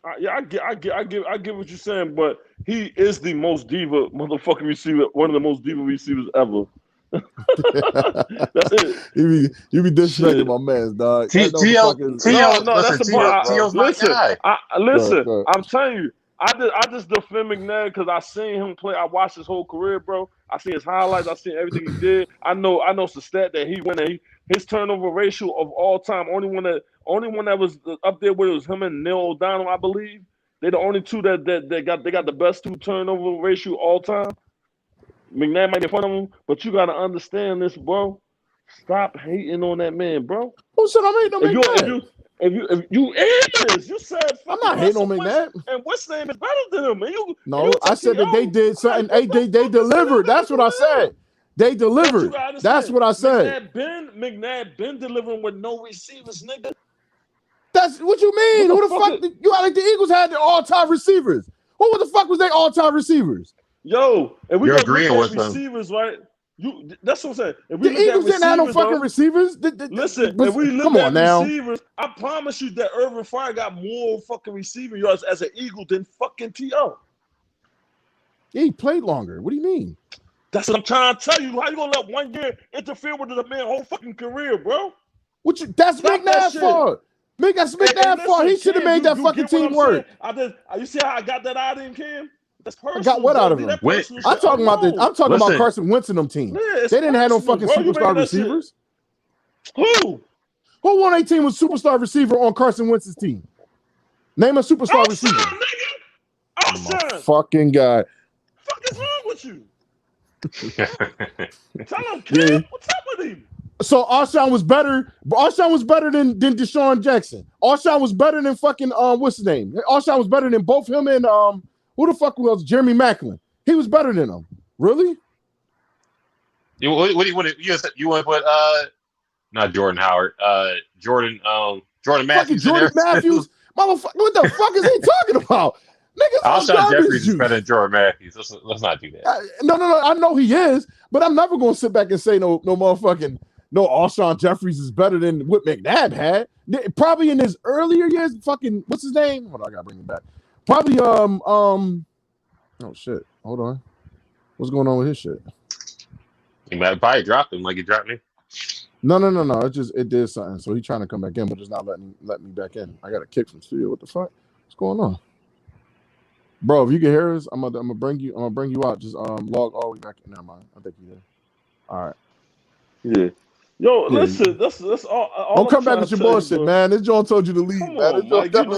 I get what you're saying, but he is the most diva motherfucking receiver, one of the most diva receivers ever. That's it. You be disrespecting my man's dog. T.O.'s my guy. Listen, I'm telling you. I just defend McNabb because I seen him play. I watched his whole career, bro. I seen his highlights. I seen everything he did. I know it's the stat that he went. His turnover ratio of all time. Only one that was up there with it was him and Neil O'Donnell, I believe. They're the only two that got the best turnover ratio all time. McNabb might be in front of him, but you gotta understand this, bro. Stop hating on that man, bro. Who said I'm hating on McNabb? If you is, you said I'm not hating on McNabb. And what's name is better than him? And I said that they did something. They delivered. That's what I said. They delivered. That's what I said. McNabb been delivering with no receivers, nigga. That's what you mean. Who the fuck? You act like the Eagles had their all-time receivers. Who the fuck was their all-time receivers? Yo, and we got receivers, them. Right? That's what I'm saying. If the Eagles didn't have no fucking receivers. Listen, if we look at receivers, I promise you that Irvin Fryer got more fucking receiving yards as an Eagle than fucking T.O. Yeah, he played longer. What do you mean? That's what I'm trying to tell you. How you gonna let 1 year interfere with the man's whole fucking career, bro? That's McNabb's fault. That's McNabb's fault. He should have made that fucking team work. You see how I got that out of him, Kim? That's personal. I got what out of him? I'm talking about Carson Wentz and them team. They didn't have no fucking superstar receivers. Who on a team with superstar receiver on Carson Wentz's team? Name a superstar receiver. Nigga. Alshon. Fucking God. What the fuck is wrong with you? Tell him, kid. What's up with him? So Alshon was better. Alshon was better than Deshaun Jackson. Alshon was better than fucking what's his name? Alshon was better than both him and who the fuck was Jeremy Maclin? He was better than him. Really? What do you want to put not Jordan Howard, Jordan Matthews. Jordan Matthews, motherfucker. What the fuck is he talking about? Niggas, Alshon Jeffries is better than Jordan Matthews. Let's not do that. No. I know he is, but I'm never gonna sit back and say no motherfucking no. Alshon Jeffries is better than what McNabb had. Probably in his earlier years. Fucking what's his name? Hold on, I gotta bring him back. Probably oh shit. Hold on. What's going on with his shit? He might probably dropped him like he dropped me. No. It did something. So he's trying to come back in, but just not letting me back in. I got a kick from studio. What the fuck? What's going on? Bro, if you can hear us, I'm gonna bring you out. Just log all the way back in. Never mind. I think you did. All right. Yeah. Yo, listen, that's all. Don't come back with your bullshit, man. This John told you to leave, come man. On, Mike, no.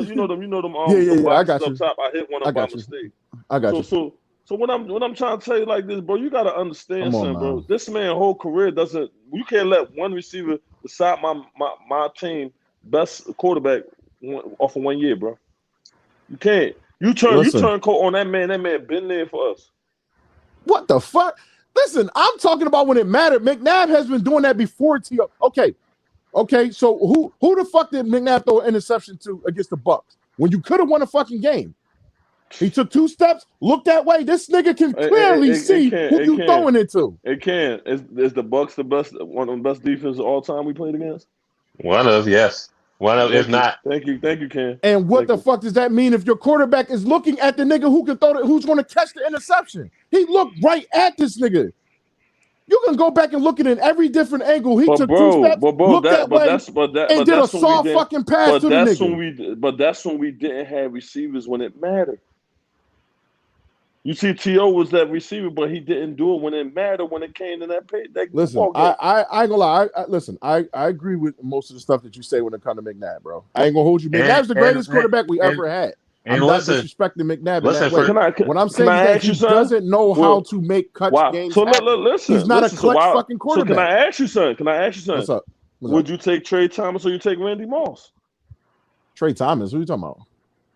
You know them. Yeah. I got you. Top. I hit one up by mistake. I got you. So what I'm trying to tell you like this, bro, you gotta understand something, bro. This man whole career doesn't. You can't let one receiver decide my team best quarterback off of 1 year, bro. You can't. You turn coat on that man. That man been there for us. What the fuck? Listen, I'm talking about when it mattered. McNabb has been doing that before T.O. Okay. So who the fuck did McNabb throw an interception to against the Bucs when you could have won a fucking game? He took 2 steps, looked that way. This nigga can clearly see who you throwing it to. It can. Is the Bucs the best, one of the best defenses of all time we played against? One of, yes. One of, if not. Thank you, Ken. And what the fuck does that mean if your quarterback is looking at the nigga who can throw it, who's going to catch the interception? He looked right at this nigga. You can go back and look at it in every different angle. He took 2 steps, looked that way, and did a soft fucking pass to the nigga. But that's when we didn't have receivers when it mattered. You see, T.O. was that receiver, but he didn't do it when it mattered, when it came to that pay. Listen, I ain't gonna lie. I agree with most of the stuff that you say when it comes to McNabb, bro. I ain't gonna hold you. McNabb's the greatest quarterback we ever had. I'm not disrespecting McNabb in that way. What I'm saying is that he doesn't know how to make clutch games happen. Listen, he's not a clutch fucking quarterback. So can I ask you something? What's up? Would you take Trey Thomas or you take Randy Moss? Trey Thomas? What are you talking about?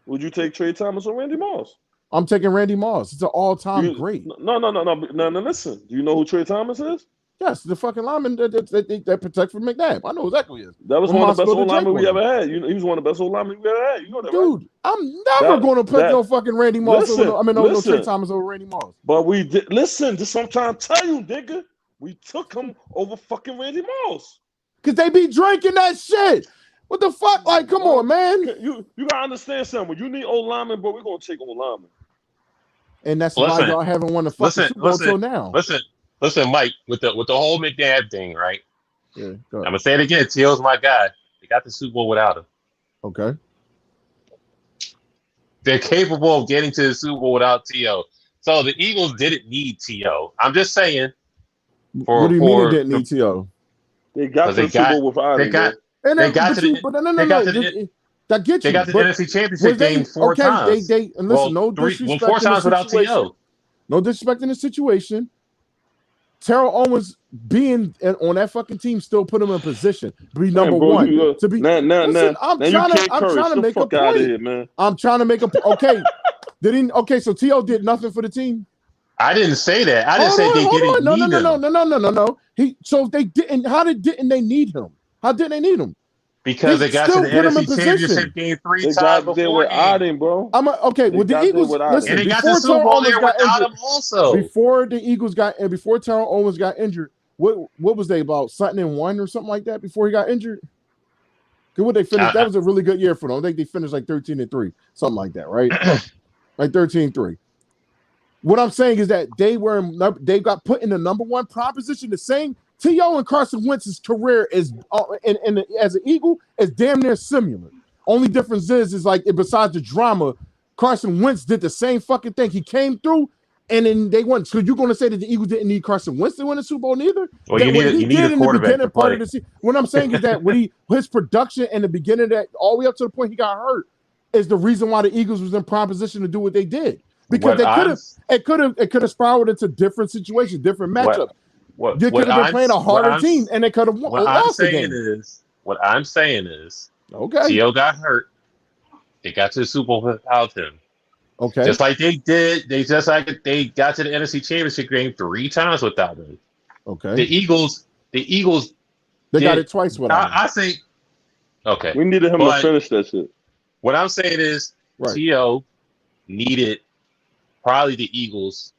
Would you take Trey Thomas or Randy Moss? I'm taking Randy Moss. It's an all-time great. No. Listen, do you know who Trey Thomas is? Yes, the fucking lineman that protect from McNabb. I know exactly who he is. That was one of the best old linemen we ever had. He was one of the best old linemen we ever had. You know that, dude. Right? I'm never going to put no fucking Randy Moss no Trey Thomas over Randy Moss. But we did. Listen, this is what I'm trying to tell you, nigga. We took him over fucking Randy Moss. Because they be drinking that shit. What the fuck? Like, come on, man. You gotta understand something. When you need old linemen, bro, we're gonna take old linemen. And that's why y'all haven't won the fucking Super Bowl until now. Listen, Mike, with the whole McNabb thing, right? Yeah, I'm gonna say it again. T.O.'s my guy. They got the Super Bowl without him. Okay. They're capable of getting to the Super Bowl without T.O. So the Eagles didn't need T.O. I'm just saying. What do you mean they didn't need T.O.? They got to the Super Bowl without him. They got to the NFC Championship game 4 times. No disrespect. 4 times without T.O. No disrespect in the situation. Terrell Owens being on that fucking team still put him in position to be number one. I'm trying to make a point. Here, man. I'm trying to make a okay. So T.O. did nothing for the team. I didn't say that. I didn't say they didn't need him. No. So they didn't. How didn't they need him? How didn't they need him? Because they got to the NFC Championship game 3 times before him, bro. Okay, well, the Eagles listen. And they got the Super Bowl there without him also. Before the Eagles before Terrell Owens got injured, what was they about 1-1 or something like that before he got injured? What they finished? That was a really good year for them. I think they finished like 13-3, something like that, right? Like 13-3. What I'm saying is that they got put in the number 1 prime position. The same T.O. and Carson Wentz's career is as an Eagle is damn near similar. Only difference is like besides the drama, Carson Wentz did the same fucking thing. He came through and then they won. So you're going to say that the Eagles didn't need Carson Wentz to win the Super Bowl neither? Well, you need a quarterback to play. What I'm saying is that when his production in the beginning of that all the way up to the point he got hurt, is the reason why the Eagles was in prime position to do what they did. Because it could have spiraled into different situations, different matchups. They could have been playing a harder team, and they could have lost the game. What I'm saying is, okay, T.O. got hurt. They got to the Super Bowl without him. Okay, just like they did. They got to the NFC Championship game 3 times without him. Okay, the Eagles, they got it twice without him. I think. Okay, we needed him to finish that shit. What I'm saying is, T.O. needed probably the Eagles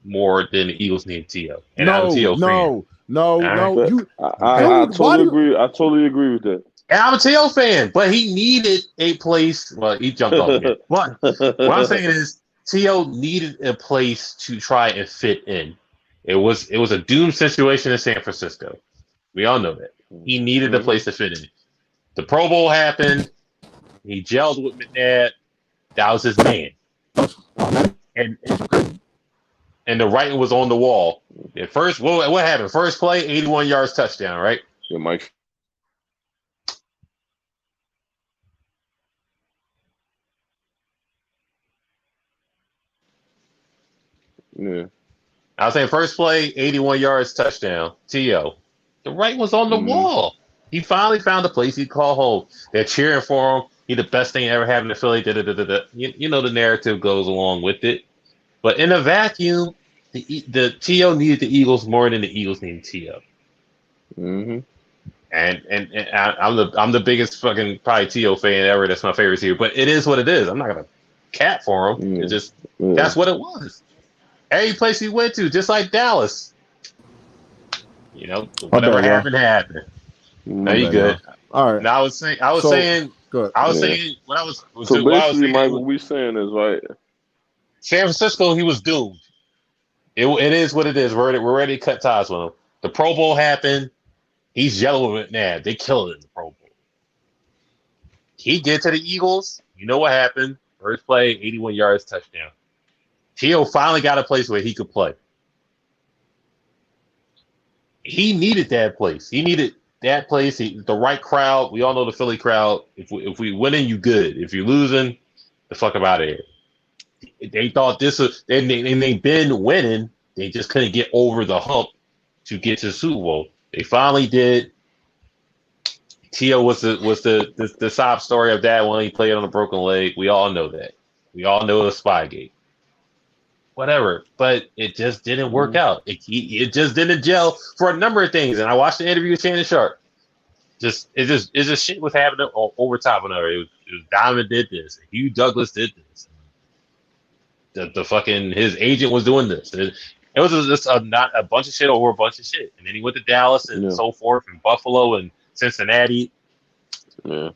more than the Eagles need T.O. And I'm a T.O. fan. No. I totally agree with that. And I'm a T.O. fan, but he needed a place. Well, he jumped off again. But what I'm saying is, T.O. needed a place to try and fit in. It was a doomed situation in San Francisco. We all know that. He needed a place to fit in. The Pro Bowl happened. He gelled with McNabb. That was his man. And the writing was on the wall. At first, what happened? First play, 81 yards touchdown, right? Yeah, Mike. Yeah. I was saying first play, 81 yards touchdown. T.O. The writing was on the wall. He finally found a place he called home. They're cheering for him. He the best thing ever happened to Philly. You know the narrative goes along with it. But in a vacuum, the T.O. needed the Eagles more than the Eagles needed T.O. Mm-hmm. And I'm the biggest fucking probably T.O. fan ever. That's my favorite here. But it is what it is. I'm not gonna cap for him. It's just that's what it was. Every place he went to, just like Dallas. You know, whatever happened. No, you good. All right. Now I was saying what we saying is right. San Francisco, he was doomed. It is what it is. We're ready to cut ties with him. The Pro Bowl happened. He's yellow with McNabb. They killed it in the Pro Bowl. He get to the Eagles. You know what happened? First play, 81 yards, touchdown. T.O. finally got a place where he could play. He needed that place. He needed that place. The right crowd. We all know the Philly crowd. If we winning, you good. If you're losing, the fuck up out of here. They thought this was, and they've been winning. They just couldn't get over the hump to get to the Super Bowl. They finally did. T.O. was the sob story of that when he played on a broken leg. We all know that. We all know the Spygate. Whatever, but it just didn't work out. It just didn't gel for a number of things. And I watched the interview with Shannon Sharp. It's just shit was happening over top of another. It was Diamond did this. Hugh Douglas did this. The fucking his agent was doing this. It was just not a bunch of shit over a bunch of shit. And then he went to Dallas and so forth, and Buffalo and Cincinnati. Yeah.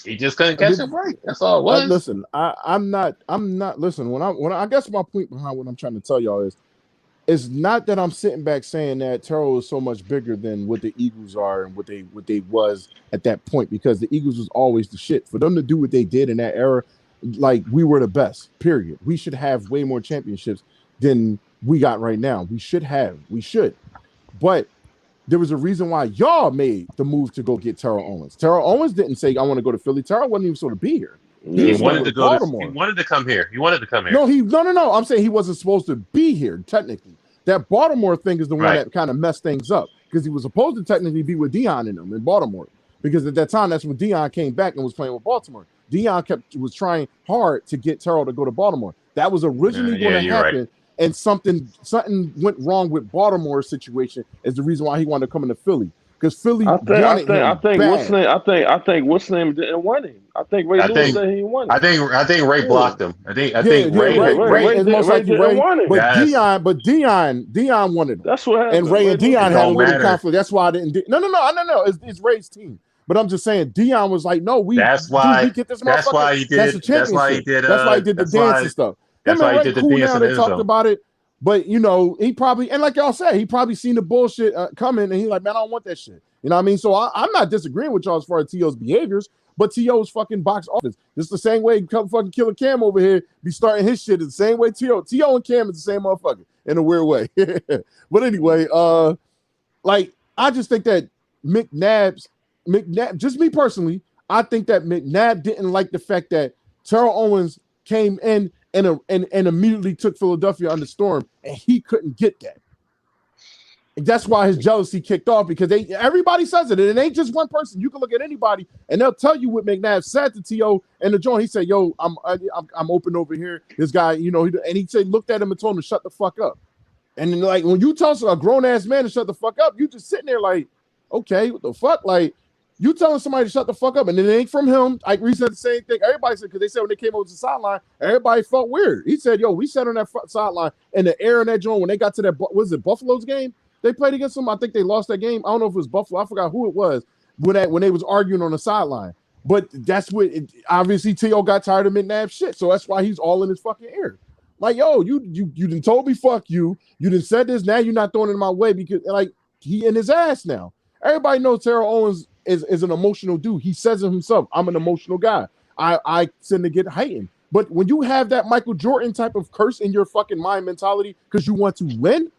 He just couldn't catch a break. That's all it was. Listen, I'm not. Listen, when I guess my point behind what I'm trying to tell y'all is, it's not that I'm sitting back saying that Terrell is so much bigger than what the Eagles are and what they was at that point, because the Eagles was always the shit. For them to do what they did in that era, like, we were the best. Period. We should have way more championships than we got right now. We should, but there was a reason why y'all made the move to go get Terrell Owens. Terrell Owens didn't say, I want to go to Philly. Terrell wasn't even supposed to be here. He wanted to go to Baltimore. He wanted to come here. No. I'm saying he wasn't supposed to be here, technically. That Baltimore thing is the one that kind of messed things up, because he was supposed to technically be with Deion in them in Baltimore. Because at that time, that's when Deion came back and was playing with Baltimore. Deion was trying hard to get Terrell to go to Baltimore. That was originally going to happen. Right. And something went wrong with Baltimore's situation is the reason why he wanted to come into Philly. Because Philly wanted him. I think what's name didn't want him. I think Ray Lewis said he wanted him. I think Ray blocked him. I think Ray is most likely Ray. But Deion wanted him. That's what happened. And Ray and Deion had a little conflict. That's why I didn't. No. It's Ray's team. But I'm just saying, Deion was like, no, we get this motherfucker. That's why he did. That's why he did the dance and stuff. That's why he did the dance. Now they talked about it. But, he probably, and like y'all said, he probably seen the bullshit coming, and he's like, man, I don't want that shit. You know what I mean? So I'm not disagreeing with y'all as far as T.O.'s behaviors, but T.O.'s fucking box office. This is the same way fucking Killer Cam over here be starting his shit is the same way T.O. and Cam is the same motherfucker in a weird way. But anyway, I just think that McNabb, just me personally, I think that McNabb didn't like the fact that Terrell Owens came in and immediately took Philadelphia under storm, and he couldn't get that. And that's why his jealousy kicked off, because everybody says it, and it ain't just one person. You can look at anybody, and they'll tell you what McNabb said to T.O. and the joint. He said, "Yo, I'm open over here." This guy, and he said, looked at him and told him to shut the fuck up. And then, like, when you tell a grown ass man to shut the fuck up, you just sitting there like, okay, what the fuck? Like, you telling somebody to shut the fuck up, and it ain't from him. Ike Reese said the same thing. Everybody said, because they said when they came over to the sideline, everybody felt weird. He said, "Yo, we sat on that sideline, and the air in that joint when they got to that, was it Buffalo's game? They played against them. I think they lost that game. I don't know if it was Buffalo. I forgot who it was when they was arguing on the sideline. But that's what obviously T.O. got tired of McNabb shit. So that's why he's all in his fucking ear. Like, yo, you done told me fuck you. You done said this. Now you're not throwing it in my way, because like he in his ass now. Everybody knows Terrell Owens is an emotional dude. He says it himself. I'm an emotional guy. I tend to get heightened. But when you have that Michael Jordan type of curse in your fucking mind mentality because you want to win,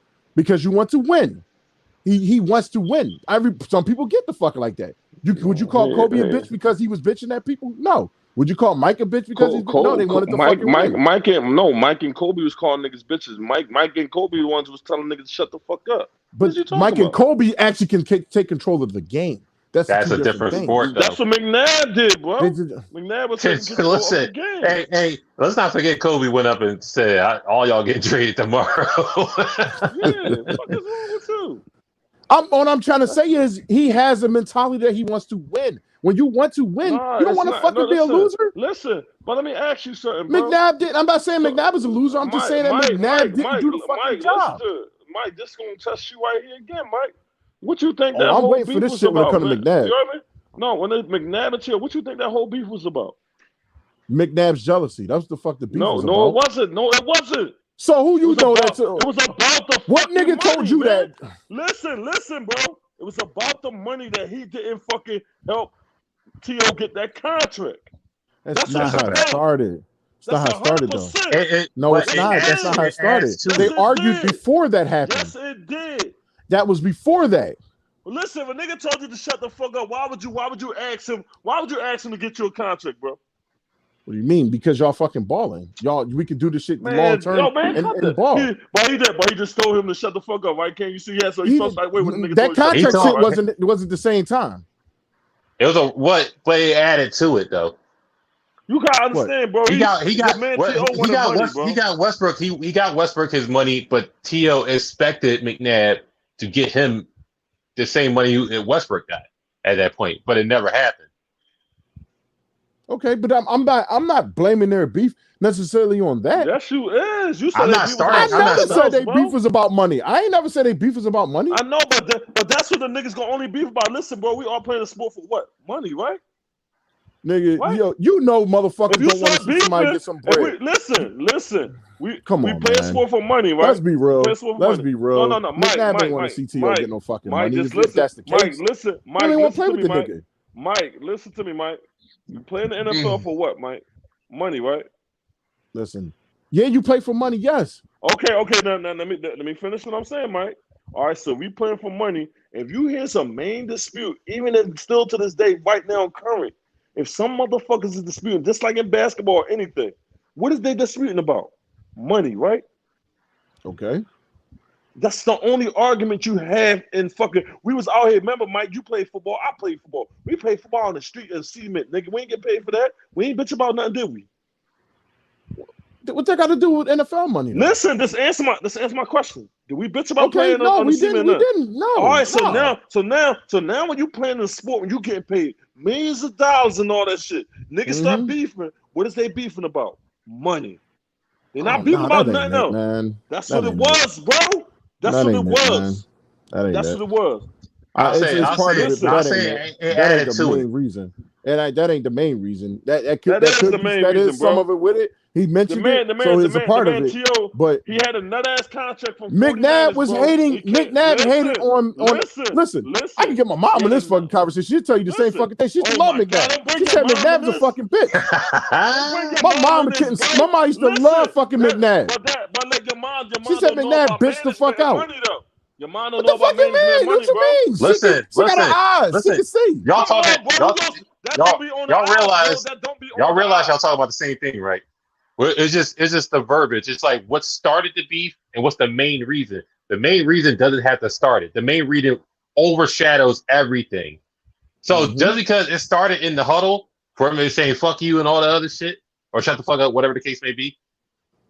he wants to win. Some people get the fuck like that. Would you call Kobe a bitch because he was bitching at people? No. Would you call Mike a bitch because no? They wanted to fucking win. Mike and Kobe was calling niggas bitches. Mike and Kobe were the ones who was telling niggas to shut the fuck up. But Mike and Kobe actually can take control of the game. That's a different sport, though. That's what McNabb did, bro. McNabb was taking control of the game. Hey, let's not forget Kobe went up and said, "All y'all get traded tomorrow." Yeah, what is wrong with you? What I'm trying to say is he has a mentality that he wants to win. When you want to win, you don't want to fucking be a loser. Listen, but let me ask you something, bro. McNabb did. I'm not saying McNabb is a loser. I'm just saying that McNabb didn't do the fucking job. Mike, this is gonna test you right here again, Mike. What you think that I'm whole waiting beef for this was shit about, when it comes to McNabb. You know what I mean? No, when McNabb and Till, what you think that whole beef was about? McNabb's jealousy. That was the fuck the beef was about. No, it wasn't. So who you know that to? It was about the what nigga money, told you man. that? Listen, bro. It was about the money that he didn't fucking help T.O. get that contract. That's not how it started. It's not how it started, though. No, it's not. That's not how it started. They argued before that happened. Yes, it did. That was before that. Well, listen, if a nigga told you to shut the fuck up, why would you ask him? Why would you ask him to get you a contract, bro? What do you mean? Because y'all fucking balling. We can do this shit long term and ball. He just told him to shut the fuck up, right? Can't you see? Yeah, so he felt like, wait, when the nigga that contract shit wasn't the same time. It was what they added to it, though. You gotta understand, bro. He got Westbrook. He got Westbrook his money, but T.O. expected McNabb to get him the same money Westbrook got at that point, but it never happened. Okay, but I'm not blaming their beef necessarily on that. Yes, you is. You said I never said their beef was about money. I ain't never said their beef was about money. I know, but that's what the niggas gonna only beef about. Listen, bro, we all playing the sport for what? Money, right? Nigga, yo, you know motherfuckers don't want to see somebody get some bread. Listen. We play a sport for money, right? Let's be real. Let's be real. No. Mike don't want to see T.O. get no fucking money. Just listen. That's the case. Mike, listen. Mike, listen to me, Mike. Mike, listen to me, Mike. You play in the NFL for what, Mike? Money, right? Listen. Yeah, you play for money, yes. Okay. Now let me finish what I'm saying, Mike. All right, so we playing for money. If you hear some main dispute, even if still to this day, right now, current, if some motherfuckers is disputing, just like in basketball or anything, what is they disputing about? Money, right? Okay. That's the only argument you have in fucking. We was out here. Remember, Mike, you played football. I played football. We played football on the street and cement, nigga. We ain't get paid for that. We ain't bitch about nothing, did we? What that got to do with NFL money? Though? Listen, just answer my question. Did we bitch about playing on the cement? We didn't. No. All right. So now, when you playing in the sport, when you getting paid millions of dollars and all that shit, niggas start beefing. What is they beefing about? Money. They're not beefing about nothing else. Man. That's what it was, bro. That's what it was. That's what it was. It's part of it, but that ain't the main reason. And that ain't the main reason. That is some of it with it. He mentioned so it's a part of it. But he had a nut ass contract from McNabb was hating. McNabb hated on. Listen, I can get my mom in this fucking conversation. She'll tell you the same fucking thing. She used to love McNabb. She said McNabb's a fucking bitch. My mom used to love fucking McNabb. But like your mom she said McNabb bitch the fuck out. Your mom don't know about management money, bro. Listen. She got her eyes. She can see. Y'all talking. y'all realize y'all talking about the same thing, right? Well, it's just the verbiage. It's like what started the beef and what's the main reason. The main reason doesn't have to start it. The main reason overshadows everything. So just because it started in the huddle, for him saying "fuck you" and all the other shit, or "shut the fuck up," whatever the case may be,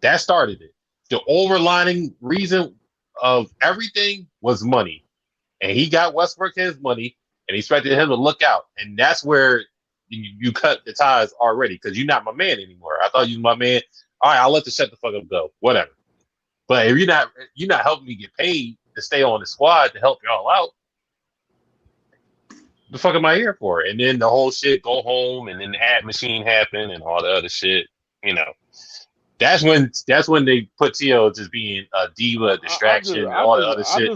that started it. The overlining reason of everything was money, and he got Westbrook his money, and he expected him to look out, and that's where you cut the ties already because you're not my man anymore. I thought you were my man. All right, I'll let the shut the fuck up go, whatever. But if you're not helping me get paid to stay on the squad to help y'all out, the fuck am I here for? And then the whole shit go home, and then the ad machine happen, and all the other shit. You know, that's when they put T.O. just being a diva, a distraction, and all the other shit.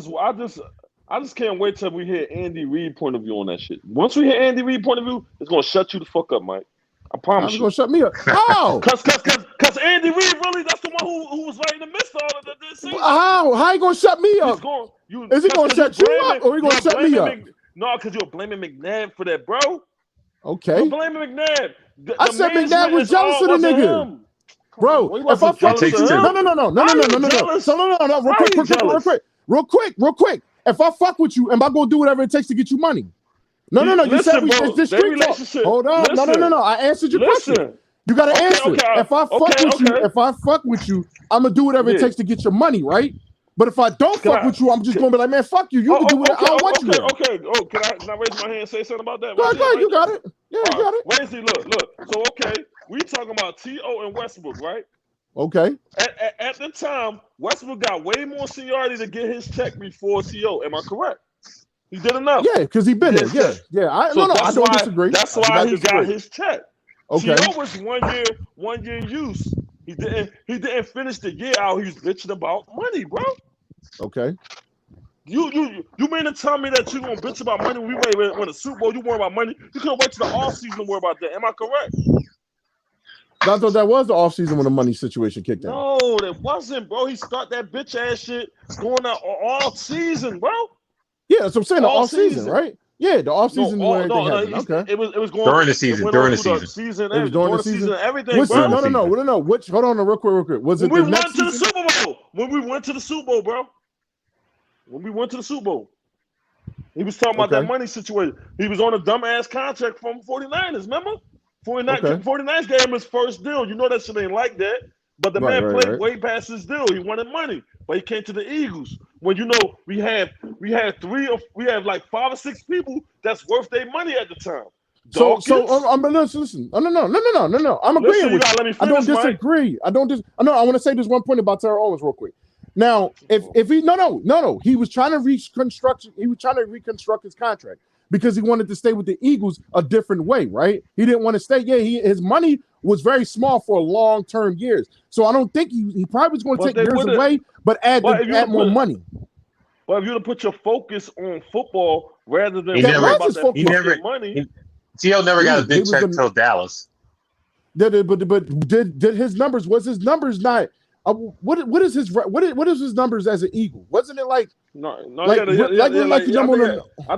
I just can't wait till we hear Andy Reid point of view on that shit. Once we hear Andy Reid point of view, it's gonna shut you the fuck up, Mike. I promise you. Gonna shut me up. How? Cause Andy Reid really that's the one who was right in the midst of all of this season. How you gonna shut me up? Is he gonna shut you up or he gonna shut me up? No, because you're blaming McNabb for that, bro. Okay. You're blaming McNabb. I said McNabb was jealous of the nigga. Bro, if I fuck with you, real quick. If I fuck with you, am I gonna do whatever it takes to get you money? No. You said it's this street talk. Hold on. No. I answered your question. You gotta answer. If I fuck with you, I'm gonna do whatever it takes to get your money, right? But if I don't fuck with you, I'm just gonna be like, man, fuck you. You can do whatever I want you. Okay. Oh, can I raise my hand and say something about that? Go ahead, you got it. Yeah, you got it. Wait, see, look. So we talking about T.O. and Westbrook, right? Okay. At the time, Westbrook got way more seniority to get his check before T.O. Am I correct? He did enough. Yeah, because he been there. Yeah. I don't disagree. That's why he got his check. Okay. T.O. was 1 year use. He didn't finish the year out. He was bitching about money, bro. Okay. You mean to tell me that you gonna bitch about money when we win a Super Bowl? You worry about money? You couldn't wait till the off season to worry about that. Am I correct? I thought that was the off season when the money situation kicked in. No, that wasn't, bro. He started that bitch ass shit going out all season, bro. Yeah, that's what I'm saying. The off season, right? Yeah, the off season where everything happened. Okay. It was going during the season. It was during the season. Everything. No. Which? Hold on, real quick. Was it when we went to the Super Bowl? When we went to the Super Bowl, bro. When we went to the Super Bowl, he was talking about that money situation. He was on a dumbass contract from 49ers. Remember? 49ers gave him his first deal. You know that shit ain't like that. But the man played way past his deal. He wanted money, but he came to the Eagles. When we had like 5 or 6 people that's worth their money at the time. Listen. No. I'm agreeing with you. I don't disagree. I want to say this one point about Terrell Owens real quick. Now, if he he was trying to reconstruct his contract because he wanted to stay with the Eagles a different way, right? He didn't want to stay. Yeah, his money was very small for long-term years. So I don't think he probably was going to take years away, but add more money. But if you would put your focus on football rather than money. T.O. never got a big check till Dallas. But did his numbers? Was his numbers not? What is his numbers as an Eagle? Wasn't it like I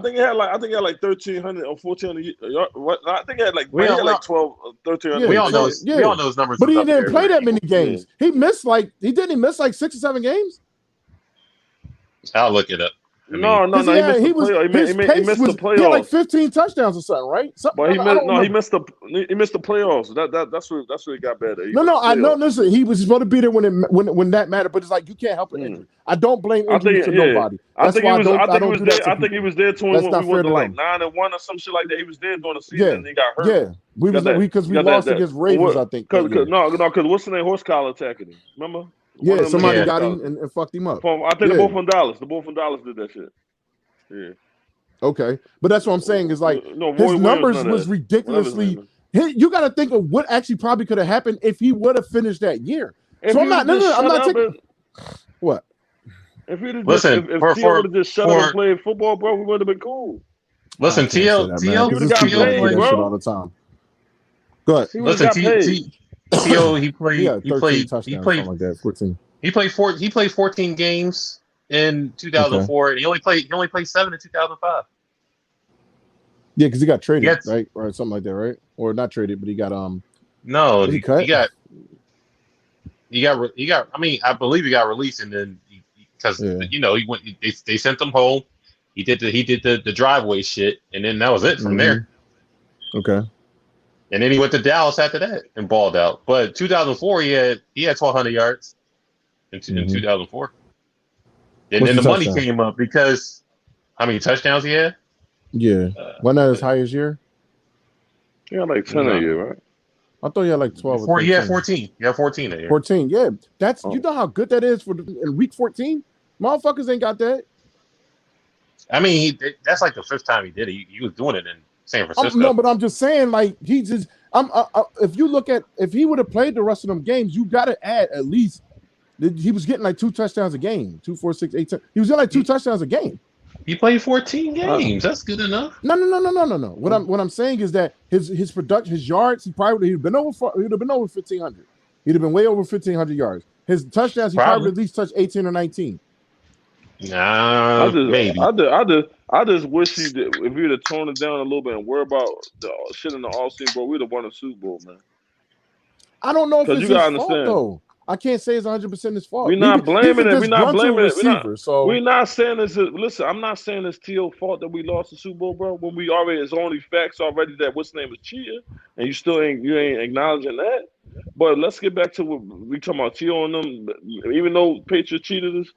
think he had like 1,300 or 1,400. I think he had like 12, 1,300. We all know his numbers. But he didn't play that many games. He missed like 6 or 7 games. I'll look it up. He missed the playoffs. He had like 15 touchdowns or something, right? He missed the playoffs. That's where he got better. I know. Listen, he was supposed to be there when that mattered, but it's like you can't help an injury. I don't blame injuries to nobody. I think he was there when we went to like 9-1 or some shit like that. He was there during the season and he got hurt. Yeah, because we lost against Ravens, I think. Because what's the name? Horse collar attacking him. Remember? Yeah, somebody got him and fucked him up. I think the both from Dallas. The both from Dallas did that shit. Yeah. Okay, but that's what I'm saying is like his numbers was ridiculously. You got to think of what actually probably could have happened if he would have finished that year. So I'm not taking what. If he would have just shut up and played football, bro, we would have been cool. Listen, T.O. got paid, bro. All the time. Go ahead. Listen, T.O. He played 14 games in 2004, and he only played 7 in 2005. Yeah, because he got traded, right, or something like that, right? Or not traded, but he got No, he cut? he got. I mean, I believe he got released, and then because he went. They sent him home. He did the driveway shit, and then that was it from there. Okay. And then he went to Dallas after that and balled out. But 2004, he had 1,200 yards in 2004. And then the money came up because how many touchdowns he had? Yeah, wasn't that his highest year? He had like 10 a year, right? I thought he had like 12 or 13. He had 14. He had 14 a year. 14, yeah. That's you know how good that is for in week 14? Motherfuckers ain't got that. I mean, that's like the fifth time he did it. He was doing it in San Francisco. No, but I'm just saying, like, he just if you look at if he would have played the rest of them games, you got to add at least he was getting like 2 touchdowns a game, 2, 4, 6, 8, 10. He was getting like 2 touchdowns a game. He played 14 games. That's good enough. No. What I'm saying is that his production, his yards, he'd have been over 1,500. He'd have been way over 1,500 yards. His touchdowns, he probably at least touched 18 or 19. Nah, maybe. I just wish he did. If he'd have toned it down a little bit and worry about the shit in the offseason, bro, we'd have won a Super Bowl, man. I don't know if it's his fault though. I can't say it's 100% his fault. We're not blaming it. We're not blaming receiver, it. We're not saying this. Listen, I'm not saying it's T.O.'s fault that we lost the Super Bowl, bro. When we already, it's only facts already that what's name is cheating, and you ain't acknowledging that. But let's get back to what we talking about. T.O. and them. Even though Patriots cheated us,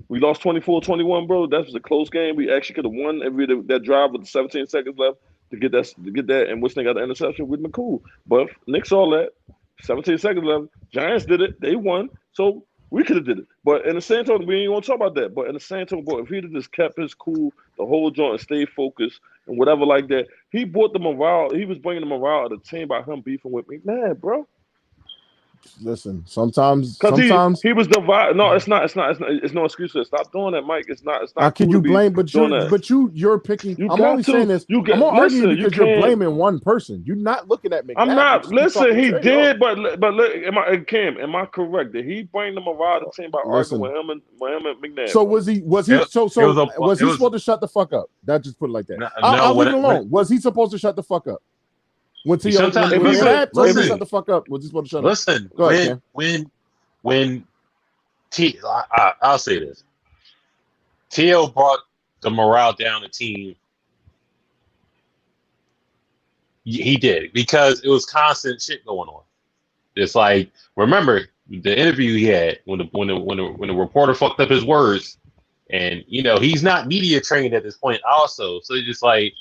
we lost 24-21, bro. That was a close game. We actually could have won that drive with 17 seconds left to get that, and which they got the interception. We'd been cool. But Nick saw that. 17 seconds left. Giants did it. They won. So we could have did it. But in the same token, we ain't going to talk about that. But in the same token, bro, if he'd have just kept his cool, the whole joint, and stayed focused and whatever like that, he brought the morale. He was bringing the morale of the team by him beefing with me. Man, bro. Listen, sometimes he was divided. No, it's not. It's no excuse for it. Stop doing that, Mike. It's not. How can you blame? But you're picking. I'm only saying this. I'm arguing because you're blaming one person. You're not looking at McNabb. I'm not. Listen, he did, but look, am I correct? Did he bring the morale to the team by arguing with him and McNabb? So was he supposed to shut the fuck up? That just put it like that. I'll leave it alone. Was he supposed to shut the fuck up? When T.O. shut the fuck up, was he supposed to shut up? Listen, I'll say this. T.O. brought the morale down the team. He did, because it was constant shit going on. It's like, remember the interview he had when the reporter fucked up his words, and he's not media trained at this point also, so he's just like.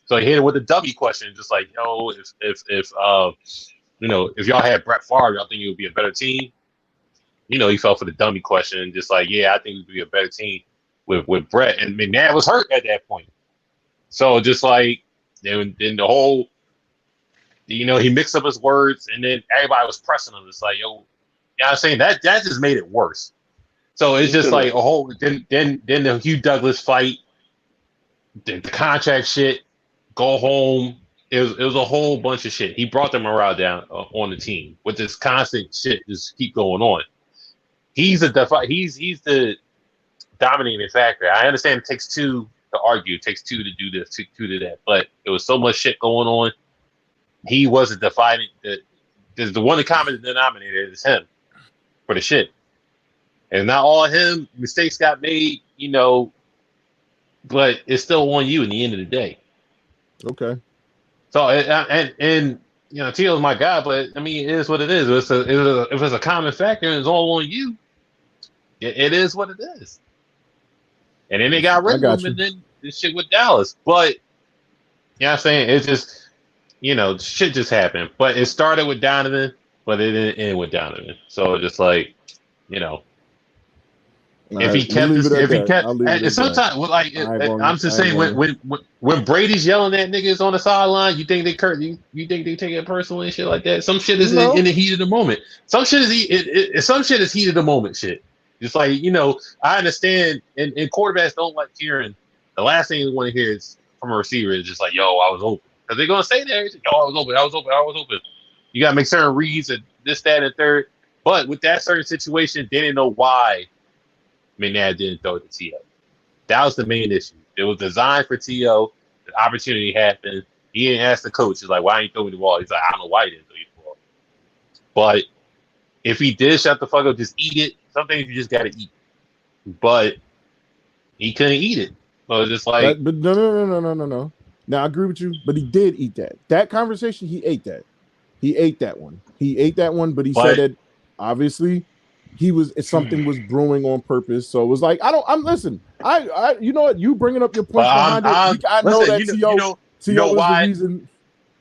So he hit it with a dummy question, just like, if y'all had Brett Favre, y'all think it would be a better team? He fell for the dummy question, just like, yeah, I think it would be a better team with Brett. And McNabb was hurt at that point. So just like, then the whole, he mixed up his words, and then everybody was pressing him. It's like, yo, you know what I'm saying? That just made it worse. So it's just like a whole, then the Hugh Douglas fight, the contract shit. Go home. It was a whole bunch of shit. He brought the morale down on the team with this constant shit just keep going on. He's the dominating factor. I understand it takes 2 to argue. It takes 2 to do this, 2 to do that. But there was so much shit going on. He wasn't defining the one common denominator is him for the shit. And not all of him mistakes got made, but it's still on you in the end of the day. Okay. So and T.O.'s my guy, but I mean, it is what it is. If it's a common factor and it's all on you, it is what it is. And then they got rid of him, and then this shit with Dallas. But you know what I'm saying? It's just shit just happened. But it started with Donovan, but it didn't end with Donovan. So just like, sometimes like I'm just saying when Brady's yelling at niggas on the sideline, you think they take it personally and shit like that. Some shit is in the heat of the moment. Some shit is heat of the moment shit. Just like I understand, and quarterbacks don't like hearing. The last thing they want to hear is from a receiver is just like, "Yo, I was open," because they're gonna say that, "Yo, I was open." You gotta make certain reads and this, that, and third. But with that certain situation, they didn't know why McNabb didn't throw it to T.O. That was the main issue. It was designed for T.O. The opportunity happened. He didn't ask the coach. He's like, why ain't you throw me the ball? He's like, I don't know why he didn't throw you the ball. But if he did shut the fuck up, just eat it. Some things you just gotta eat. But he couldn't eat it. So it's just like, but no. Now I agree with you, but he did eat that. That conversation, he ate that. He ate that one. But he said that obviously something was brewing on purpose. So it was like, listen. I you know what? You bringing up your points behind it. I know that T.O. was the reason.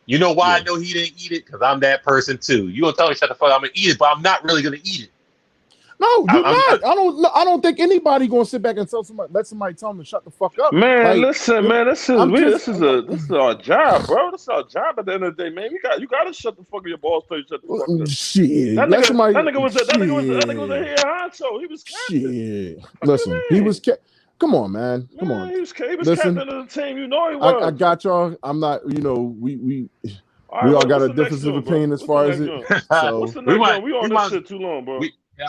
You know why I know he didn't eat it? Because I'm that person too. You gonna tell me shut the fuck up, I'm gonna eat it, but I'm not really gonna eat it. No, you're not. I don't think anybody gonna sit back and let somebody tell them to shut the fuck up. Man, like, listen, man, this is our job, bro. This is our job at the end of the day, man. You gotta shut the fuck up. Your boss tell you shut the fuck up. Shit. That nigga was a head honcho. He was captain. Shit. Listen, he was come on, man. Come on. He was captain of the team. You know he was. I got y'all. I'm not, we all got a different opinion as far as it. So what's the next one? We on this shit too long, bro.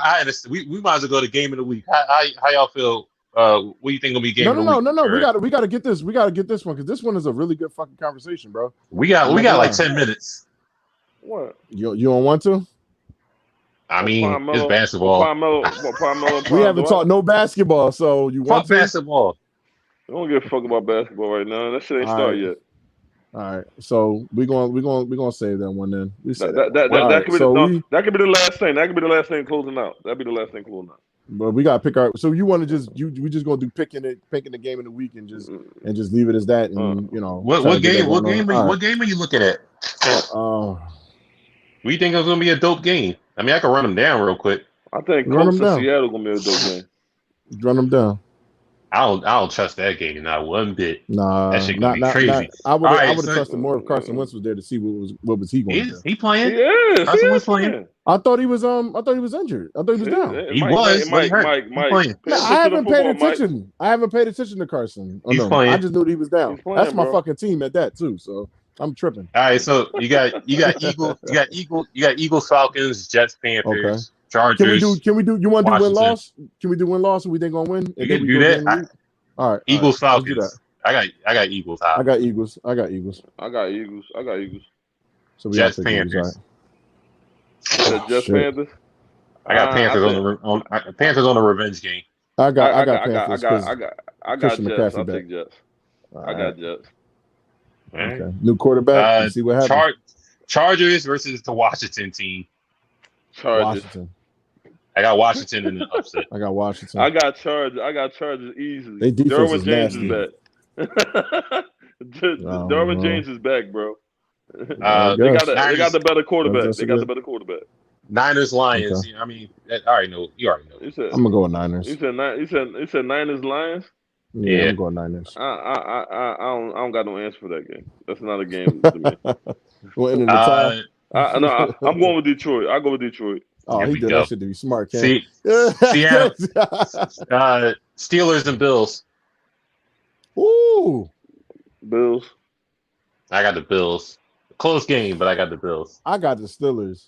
I understand. We might as well go to game of the week. How y'all feel? What do you think will be game of the week? No. We gotta get this. We gotta get this one because this one is a really good fucking conversation, bro. We got like 10 minutes. What? You don't want to? I mean, it's basketball. We haven't talked no basketball, so you want to? Basketball. I don't give a fuck about basketball right now. That shit ain't started yet. All right, so we're gonna save that one then. That could be the last thing. That could be the last thing closing out. That'd be the last thing closing out. But we gotta pick our. So you want to we just gonna do picking the game of the week and just leave it as that, and what game are you looking at? We think it's gonna be a dope game. I mean, I can run them down real quick. I think Colts and Seattle gonna be a dope game. Run them down. I don't trust that game not one bit. Nah, that shit gonna be crazy. I would have trusted more if Carson Wentz was there to see what was he going to do. He playing? Yeah, Carson Wentz playing. I thought he was injured. I thought he was down. He was. Mike, I haven't paid attention. I haven't paid attention to Carson. He's playing. I just knew he was down. That's my fucking team at that too. So I'm tripping. All right, so you got Eagles, Falcons, Jets, Panthers. Okay. Chargers. Can we do? You want to do win-loss? Can we do win-loss? We think gonna win? You can do that. All right. Eagles, Falcons. I got Eagles. I got Eagles. I got Eagles. So we Jets, Panthers. Jets, Panthers. I got Panthers Panthers on the revenge game. I got Panthers. I got Jets. I'll take Jets. I got Jets. Okay. New quarterback. Let's see what happens. Chargers versus the Washington team. Washington. I got Washington in the upset. I got Washington. I got Chargers easily. They defense Derwin is James nasty. is back. Derwin James is back, bro. They got the better quarterback. Niners, Lions. Okay. I mean, you already know. I'm gonna go with Niners. You said Niners, Lions. Yeah, I'm going Niners. I don't got no answer for that game. That's not a game to me. Well, in the tie. I'm going with Detroit. I'll go with Detroit. Oh, he did that shit to be smart, Ken. See, Seattle, Steelers and Bills. Ooh, Bills. I got the Bills. Close game, but I got the Bills. I got the Steelers.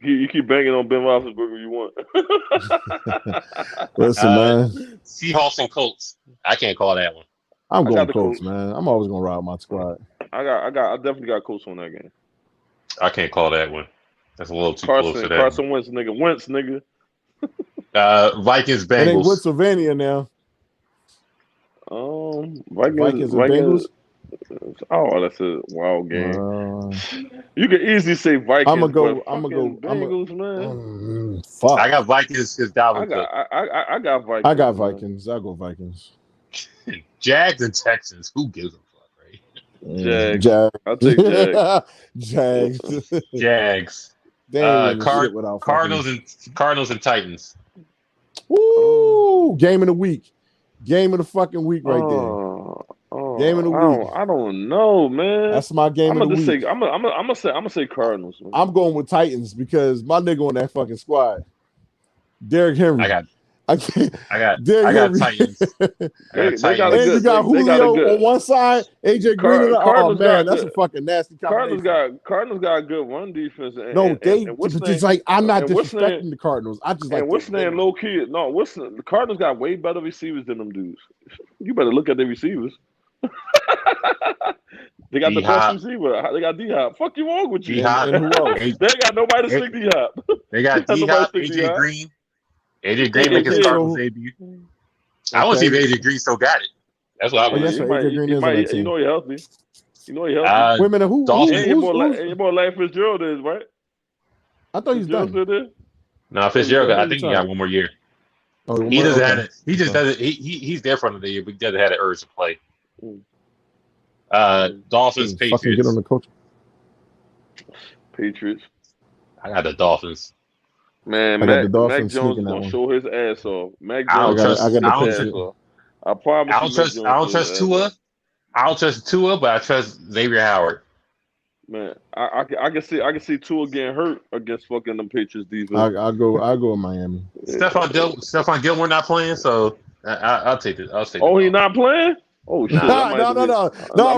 You keep banging on Ben Roethlisberger. You want? Listen, man. Seahawks and Colts. I can't call that one. I'm going Colts, man. I'm always gonna ride my squad. I definitely got Colts on that game. I can't call that one. That's a little too close to that. Carson Wentz, nigga. Vikings, Bengals. It ain't Pennsylvania now. Vikings and Bengals. Oh, that's a wild game. You can easily say Vikings. I'm gonna go Bengals, man. Fuck. I got Vikings because Dalvin Cook. I got Vikings. I got Vikings. I'll go Vikings. Jags and Texans. Who gives a fuck, right? Jags. I'll take Jags. Jags. Cardinals and Titans. Woo! Game of the week. Game of the fucking week right there. Game of the week. I don't know, man. That's my game of the week. I'm gonna say Cardinals. Man. I'm going with Titans because my nigga on that fucking squad, Derrick Henry. I got Titans. You got Julio on one side, AJ Green on the other. Oh man, that's a fucking nasty combination. Cardinals got a good run defense. It's like I'm not disrespecting the Cardinals. I just like. And what's name low key? No, the Cardinals got way better receivers than them dudes. You better look at their receivers. They got D-Hop. the best receiver. They got D-Hop. Fuck you wrong with you? D-Hop. And who else? They ain't got nobody to stick D-Hop. They got D-Hop, AJ Green. AJ Green making Okay, start with debut. I want to see if AJ Green still got it. That's what I want to see. AJ Green is on that team. You know he healthy. Wait a minute, who? Your boy Larry Fitzgerald is, right? I thought he's done. Still there? No, Fitzgerald. I think he got one more year. Oh, he doesn't have it. He just doesn't. He's there for another year, but he doesn't have the urge to play. Dolphins, Patriots. Fucking get on the coach. Patriots. I got the Dolphins. Man, Mac Jones gonna show his ass off. Mac Jones, I don't trust Tua. I don't trust Tua, but I trust Xavier Howard. Man, I can see Tua getting hurt against fucking them Patriots defense. I'll go with Miami. Stephon Gilmore not playing, so I'll take it. Oh, he not playing? Oh shit! No,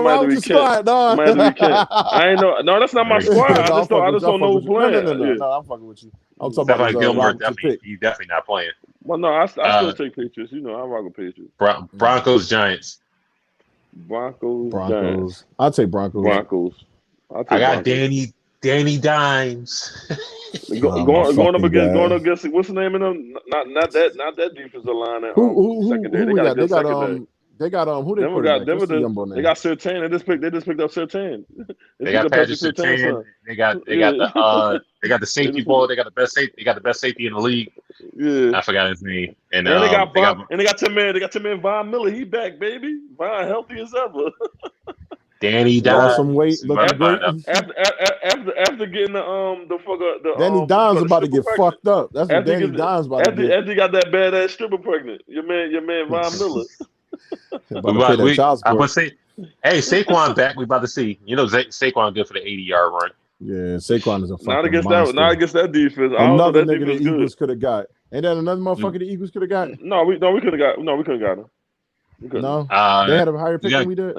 wrong with the squad. No, I ain't know. No, that's not my squad. I just don't know who's playing. No, I'm fucking with you. I'm talking about Gilmore. He's definitely not playing. Well, no, I still take Patriots. You know, I rock with Patriots. Broncos, Giants. Broncos. I'll take Broncos. I got Danny Dimes. going up against what's the name of them? Not that defensive line. Who they got who they Denver got they got Surtain. They just picked up Surtain. They got Patrick Surtain. They got the safety ball. They got the best safety. They got the best safety in the league. Yeah, I forgot his name. And they got Tim Man. They got Tim Man. Von Miller. He back, baby. Von healthy as ever. Danny Dimes. Some weight. Looking great. After getting the Danny Dimes about to get fucked up. That's what Danny Dimes about to get. After he got that badass stripper pregnant. Your man Von Miller. I would say, hey, Saquon back. We about to see. You know, Saquon good for the 80-yard run. Yeah, Saquon is a fucking not against monster. Not against that defense. Another nigga the Eagles could have got. Ain't that another motherfucker the Eagles could have got? No, we could have got. No, we couldn't got him. No, they had a higher pick than we did.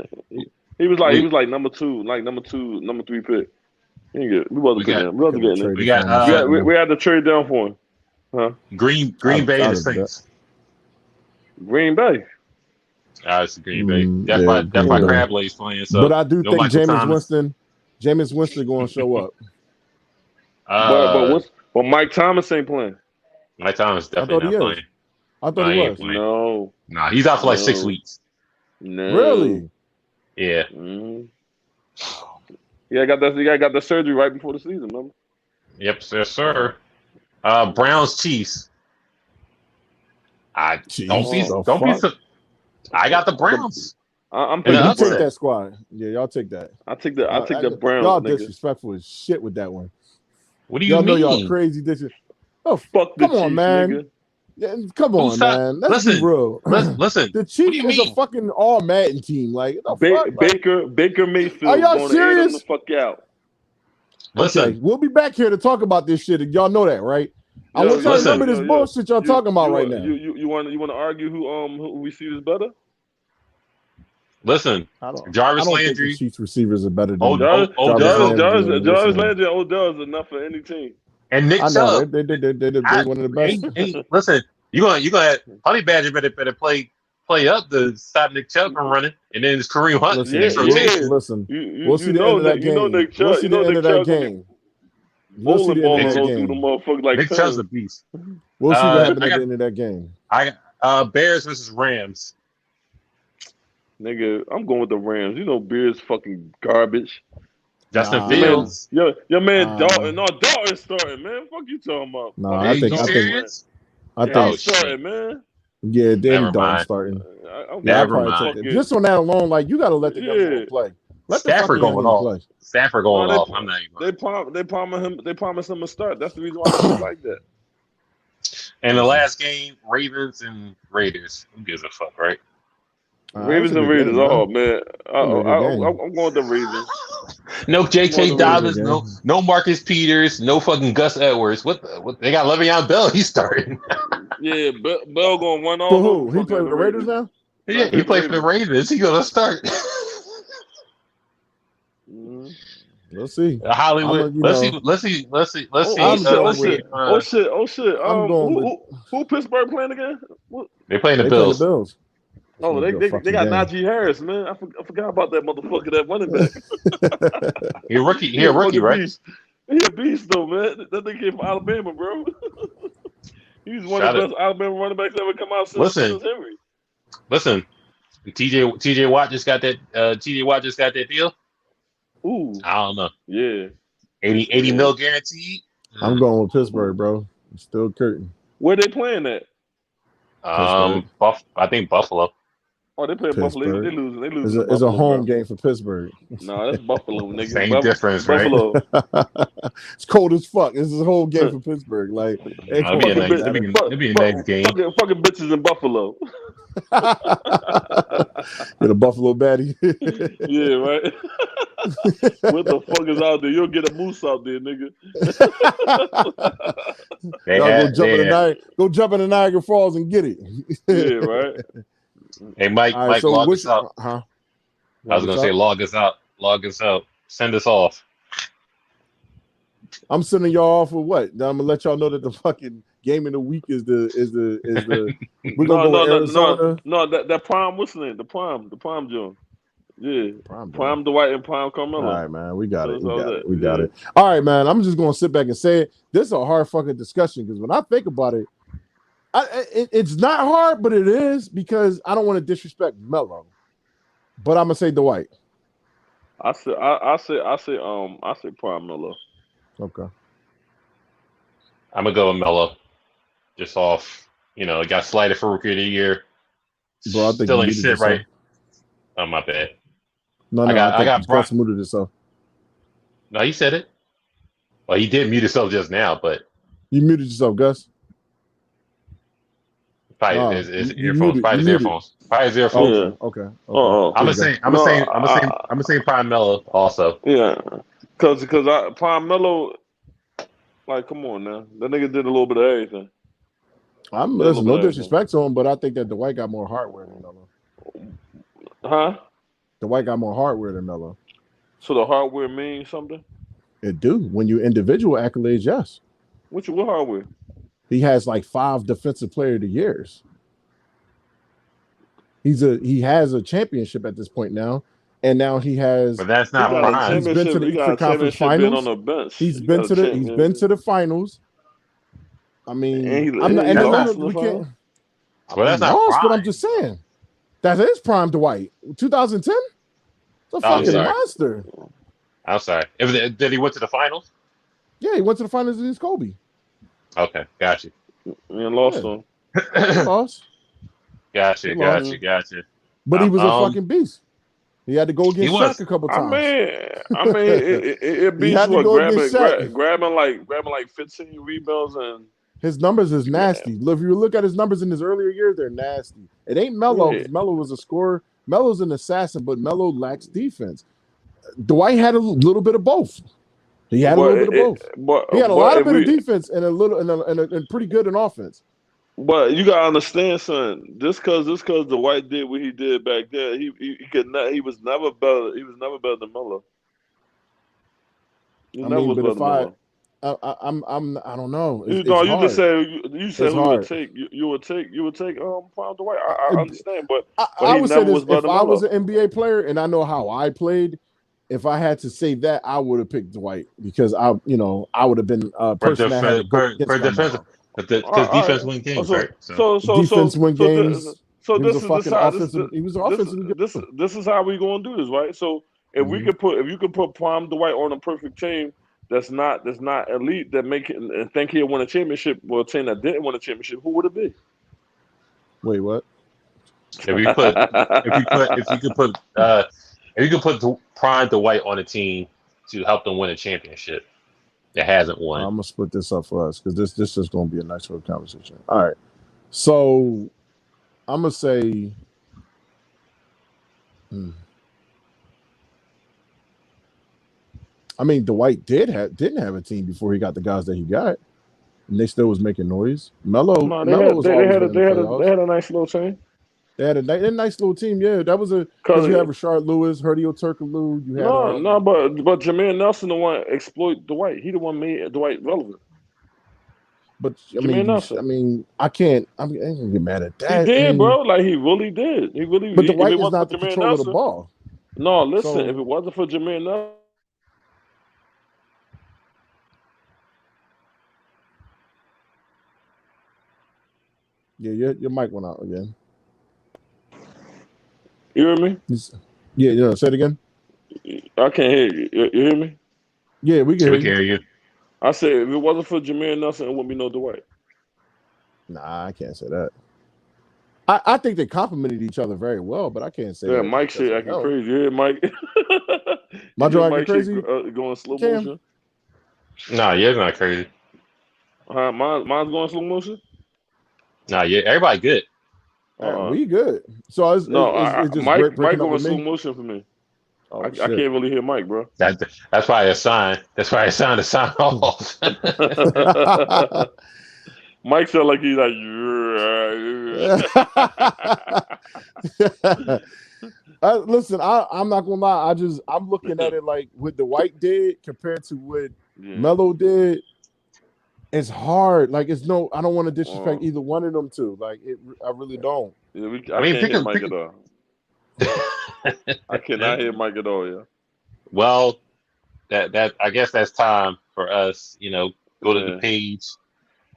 He was like number 2, number 3 pick. We wasn't getting him. We had to trade down for him. Huh? Green Bay and Saints. Green Bay. It's Green Bay. That's why Crablay's playing. So, but I do think Jameis Winston going to show up. But Mike Thomas ain't playing. Mike Thomas definitely not playing. I thought he was. No. Nah, he's out for like 6 weeks. No. Really? Yeah. Yeah, got the surgery right before the season, remember? Yep, sir. Browns, Chiefs. I got the Browns. I'm you take that squad. Yeah, y'all take that. I take the Browns. Y'all disrespectful as shit with that one. What do you mean? Know y'all crazy dishes. Oh, fuck come on, man. Yeah, come on, man. Let's be real. Listen. The Chiefs is a fucking all Madden team. Like, Baker Mayfield. Are y'all serious? The fuck out. Listen, okay, we'll be back here to talk about this shit. Y'all know that, right? I want y'all to remember this bullshit y'all talking about right now. You want to argue who we see is better? Listen, Jarvis Landry. Think the Chiefs receivers are better than Jarvis Landry. Odell's enough for any team. And Nick Chubb. They're one of the best. Listen, you gonna Honey Badger better play up to stop Nick Chubb from running, and then it's Kareem Hunt. Listen, we'll see the end of that game. We'll see the end of that game. We'll see the end of that game. Nick Chubb's a beast. We'll see what happens at the end of that game. I got Bears versus Rams. Nigga, I'm going with the Rams. You know, Bears fucking garbage. Justin Fields. Your man Dalton. No, Dalton's starting, man. Fuck you talking about? No, I think starting, man. Yeah, Danny Dalton starting. Never mind. Just on that alone, like you got to let the young man play. Let Stafford going off. Stafford going off. I'm not even. They promised him a start. That's the reason why I like that. And the last game, Ravens and Raiders. Who gives a fuck, right? Ravens and Raiders. Oh man, I'm going with the Ravens. No J.K. Dobbins, no Marcus Peters, no fucking Gus Edwards. What they got? Le'Veon Bell. He's starting. Yeah, Bell going one off. For who? He playing with the Raiders now? Yeah, he played for the Ravens. He gonna start. We'll see. Hollywood. Let's see. Oh shit. Who Pittsburgh playing again? They playing the Bills. Oh, they got Najee Harris, man. I forgot about that motherfucker, that running back. He a rookie, right? Beast. He a beast though, man. That nigga came from Alabama, bro. He's one of the best Alabama running backs ever come out since Henry. Listen, TJ Watt just got that. TJ Watt just got that deal. Ooh, I don't know. Yeah, 80 mil guaranteed. I'm going with Pittsburgh, bro. I'm still curtain. Where they playing at? I think Buffalo. Oh, they play Buffalo. They lose. It's a home game for Pittsburgh. No, that's Buffalo, nigga. Same difference, Buffalo. Right? It's cold as fuck. This is a whole game for Pittsburgh. Like, it'll be a nice game. Fucking bitches in Buffalo. Get a Buffalo baddie. Yeah, right. What the fuck is out there? You'll get a moose out there, nigga. Go jump in the Niagara Falls and get it. Yeah, right. Hey, Mike, log us out. I was gonna say log us out. Send us off. I'm sending y'all off with what? Now I'm gonna let y'all know that the fucking game of the week is the we're gonna go to Arizona. No, that prime, what's the name? The prime joint. Yeah, prime Dwight and prime Carmelo. All right, man, we got it. We got it. All right, man. I'm just gonna sit back and say it. This is a hard fucking discussion because when I think about it, it's not hard, but it is because I don't want to disrespect Melo, but I'm gonna say Dwight. I say prime Melo. Okay. I'm gonna go with Melo. Just off, got slighted for Rookie of the Year. Bro, I think still ain't shit right. Oh, my bad. No, I got Gus muted himself. No, he said it. Well, he did mute himself just now, but you muted yourself, Gus. Probably his earphones. Probably his earphones. Okay. I'm gonna say Prime Melo also. Yeah, because Prime Melo, like, come on now, that nigga did a little bit of everything. Listen, no disrespect to him, but I think that Dwight got more hardware than Melo. Huh? Dwight got more hardware than Melo. So the hardware means something? It do. When you individual accolades, yes. What hardware? He has like 5 defensive player of the years. He has a championship at this point now, and now he has. But that's not prime. He's been to the Eastern Conference Finals. On the bench. He's been to the finals. I mean, we can't. Well, that's not prime. But I'm just saying that is prime Dwight. 2010. It's a fucking monster. I'm sorry. Did he went to the finals? Yeah, he went to the finals against Kobe. Okay, got you. And lost him. Lost. Got you. But he was a fucking beast. He had to go against Shaq a couple times. I mean, it beats grabbing like 15 rebounds and. His numbers is nasty. If you look at his numbers in his earlier years, they're nasty. It ain't Melo. Yeah. Melo was a scorer. Melo's an assassin, but Melo lacks defense. Dwight had a little bit of both. He had a little bit of both. He had a lot of bit of defense and and pretty good in offense. But you gotta understand, son. Just cause Dwight did what he did back there, he was never better. He was never better than Melo. I don't know. You said you would take Prime Dwight. I understand, but I would say this: if I was an NBA player and I know how I played, if I had to say that, I would have picked Dwight because I would have been a person that had to go against defense. Because defense win games, right? So defense win games. So this is offensive. He was offensive. This is how we gonna do this, right? So if you could put Prime Dwight on a perfect team. That's not elite. That make it and think he'll win a championship. Well, a team that didn't win a championship, who would it be? Wait, what? If you could put Prime Dwight on a team to help them win a championship that hasn't won. I'm gonna split this up for us because this is gonna be a nice little conversation. All right, so I'm gonna say. I mean, Dwight didn't have a team before he got the guys that he got, and they still was making noise. Melo had a nice little team. They had a nice little team. Yeah, that was because you have Rashard Lewis, Herdio Turkoglu. But Jameer Nelson the one exploit Dwight. He the one made Dwight relevant. But I mean, I can't get mad at that. He did, bro. Like he really did. He really. But Dwight is not the controller of the ball. No, listen. If it wasn't for Jameer Nelson. Yeah, your mic went out again. You hear me? Yeah. Say it again. I can't hear you. You hear me? Yeah, we can hear you. I said if it wasn't for Jameer Nelson, it wouldn't be no Dwight. Nah, I can't say that. I think they complimented each other very well, but I can't say that. Yeah, Mike shit acting crazy. Yeah, Mike. My Joe acting crazy? Going slow motion? Nah, you're not crazy. Mine's going slow motion? Nah, yeah, everybody good. We good. So it's just Mike going slow motion for me. I can't really hear Mike, bro. That's probably a sign. That's why it's sign to sign off. Mike sound like he's like. Listen, I'm not gonna lie. I'm looking at it like what Dwight did compared to what Melo did. It's hard. Like I don't want to disrespect either one of them two. Like I really don't. Yeah, I can't hear Mike at all. I cannot hear Mike at all. Yeah. Well, that I guess that's time for us. Go to the page.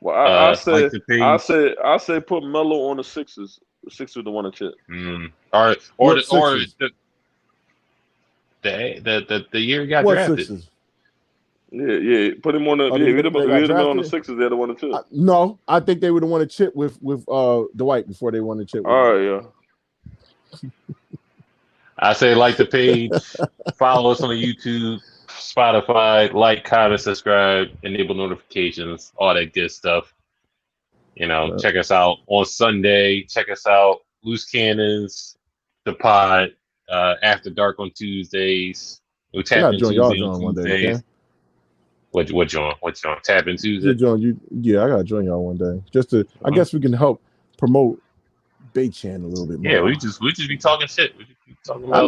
Well, I say put Melo on the Sixers. The Sixers to win a chip. Or the year he got drafted. Sixers? Yeah. Put him on the. We'd have been on the Sixers. They'd have won a chip. No, I think they would have won a chip with Dwight before they won the chip. All right, yeah. I say like the page, follow us on YouTube, Spotify, like, comment, subscribe, enable notifications, all that good stuff. Check us out on Sunday. Check us out, Loose Cannons, the pod, After Dark on Tuesdays. We tap in Tuesday on Tuesdays. What John? Tap in Tuesday? I gotta join y'all one day. Just to, I guess we can help promote B.A.E a little bit more. Yeah, we just be talking shit. We just be talking about, I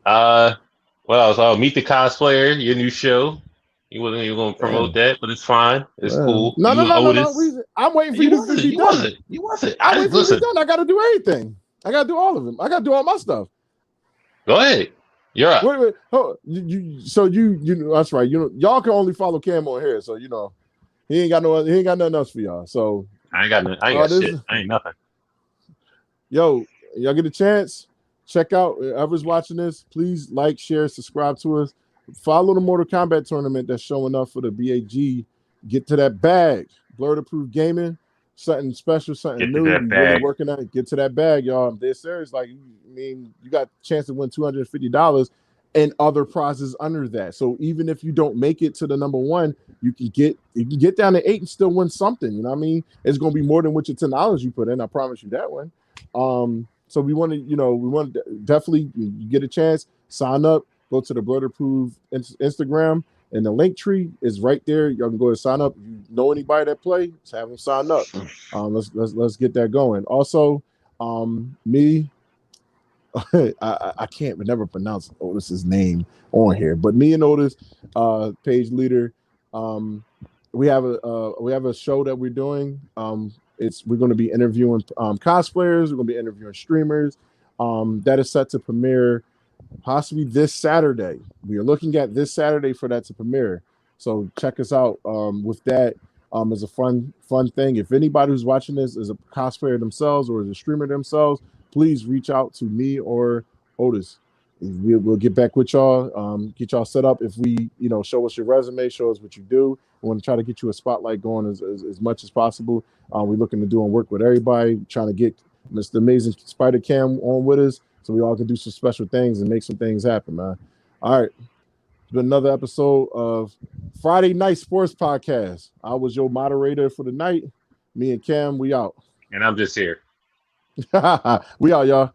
know. What else? Meet the Cosplayer, your new show. You wasn't even going to promote that, but it's fine. It's cool. No. I'm waiting for you to be done. You wasn't. I'm waiting for you to be done. I got to do everything. I got to do all of them. I got to do all my stuff. Go ahead. You're up. Wait. Oh, you. That's right. Y'all can only follow Cam on here, so he ain't got nothing else for y'all. So I ain't got shit. I ain't nothing. Yo, y'all get a chance, check out whoever's watching this. Please like, share, subscribe to us. Follow the Mortal Kombat tournament that's showing up for the B.A.E. Get to that bag. Blurred Approved Gaming. Something special, something new. We're really working on it. Get to that bag, y'all. They're serious. Like, you got a chance to win $250 and other prizes under that. So even if you don't make it to the number one, you can get down to 8 and still win something. You know what I mean? It's gonna be more than what your $10 you put in. I promise you that one. So we want to, definitely get a chance, sign up, go to the Blurred Approved Instagram, and the link tree is right there. Y'all can go and sign up. If you know anybody that play, just have them sign up. Let's get that going. Also, me, I can't never pronounce Otis's name on here, but me and Otis, page leader, we have a show that we're doing. We're going to be interviewing cosplayers. We're going to be interviewing streamers. That is set to premiere possibly this Saturday. We are looking at this Saturday for that to premiere. So check us out with that. As a fun thing. If anybody who's watching this is a cosplayer themselves or is a streamer themselves, please reach out to me or Otis. We'll get back with y'all, get y'all set up. If we, show us your resume, show us what you do. We want to try to get you a spotlight going as much as possible. We're looking to do and work with everybody, trying to get Mr. Amazing Spider Cam on with us so we all can do some special things and make some things happen, man. All right. It's been another episode of Friday Night Sports Podcast. I was your moderator for the night. Me and Cam, we out. And I'm just here. We out, y'all.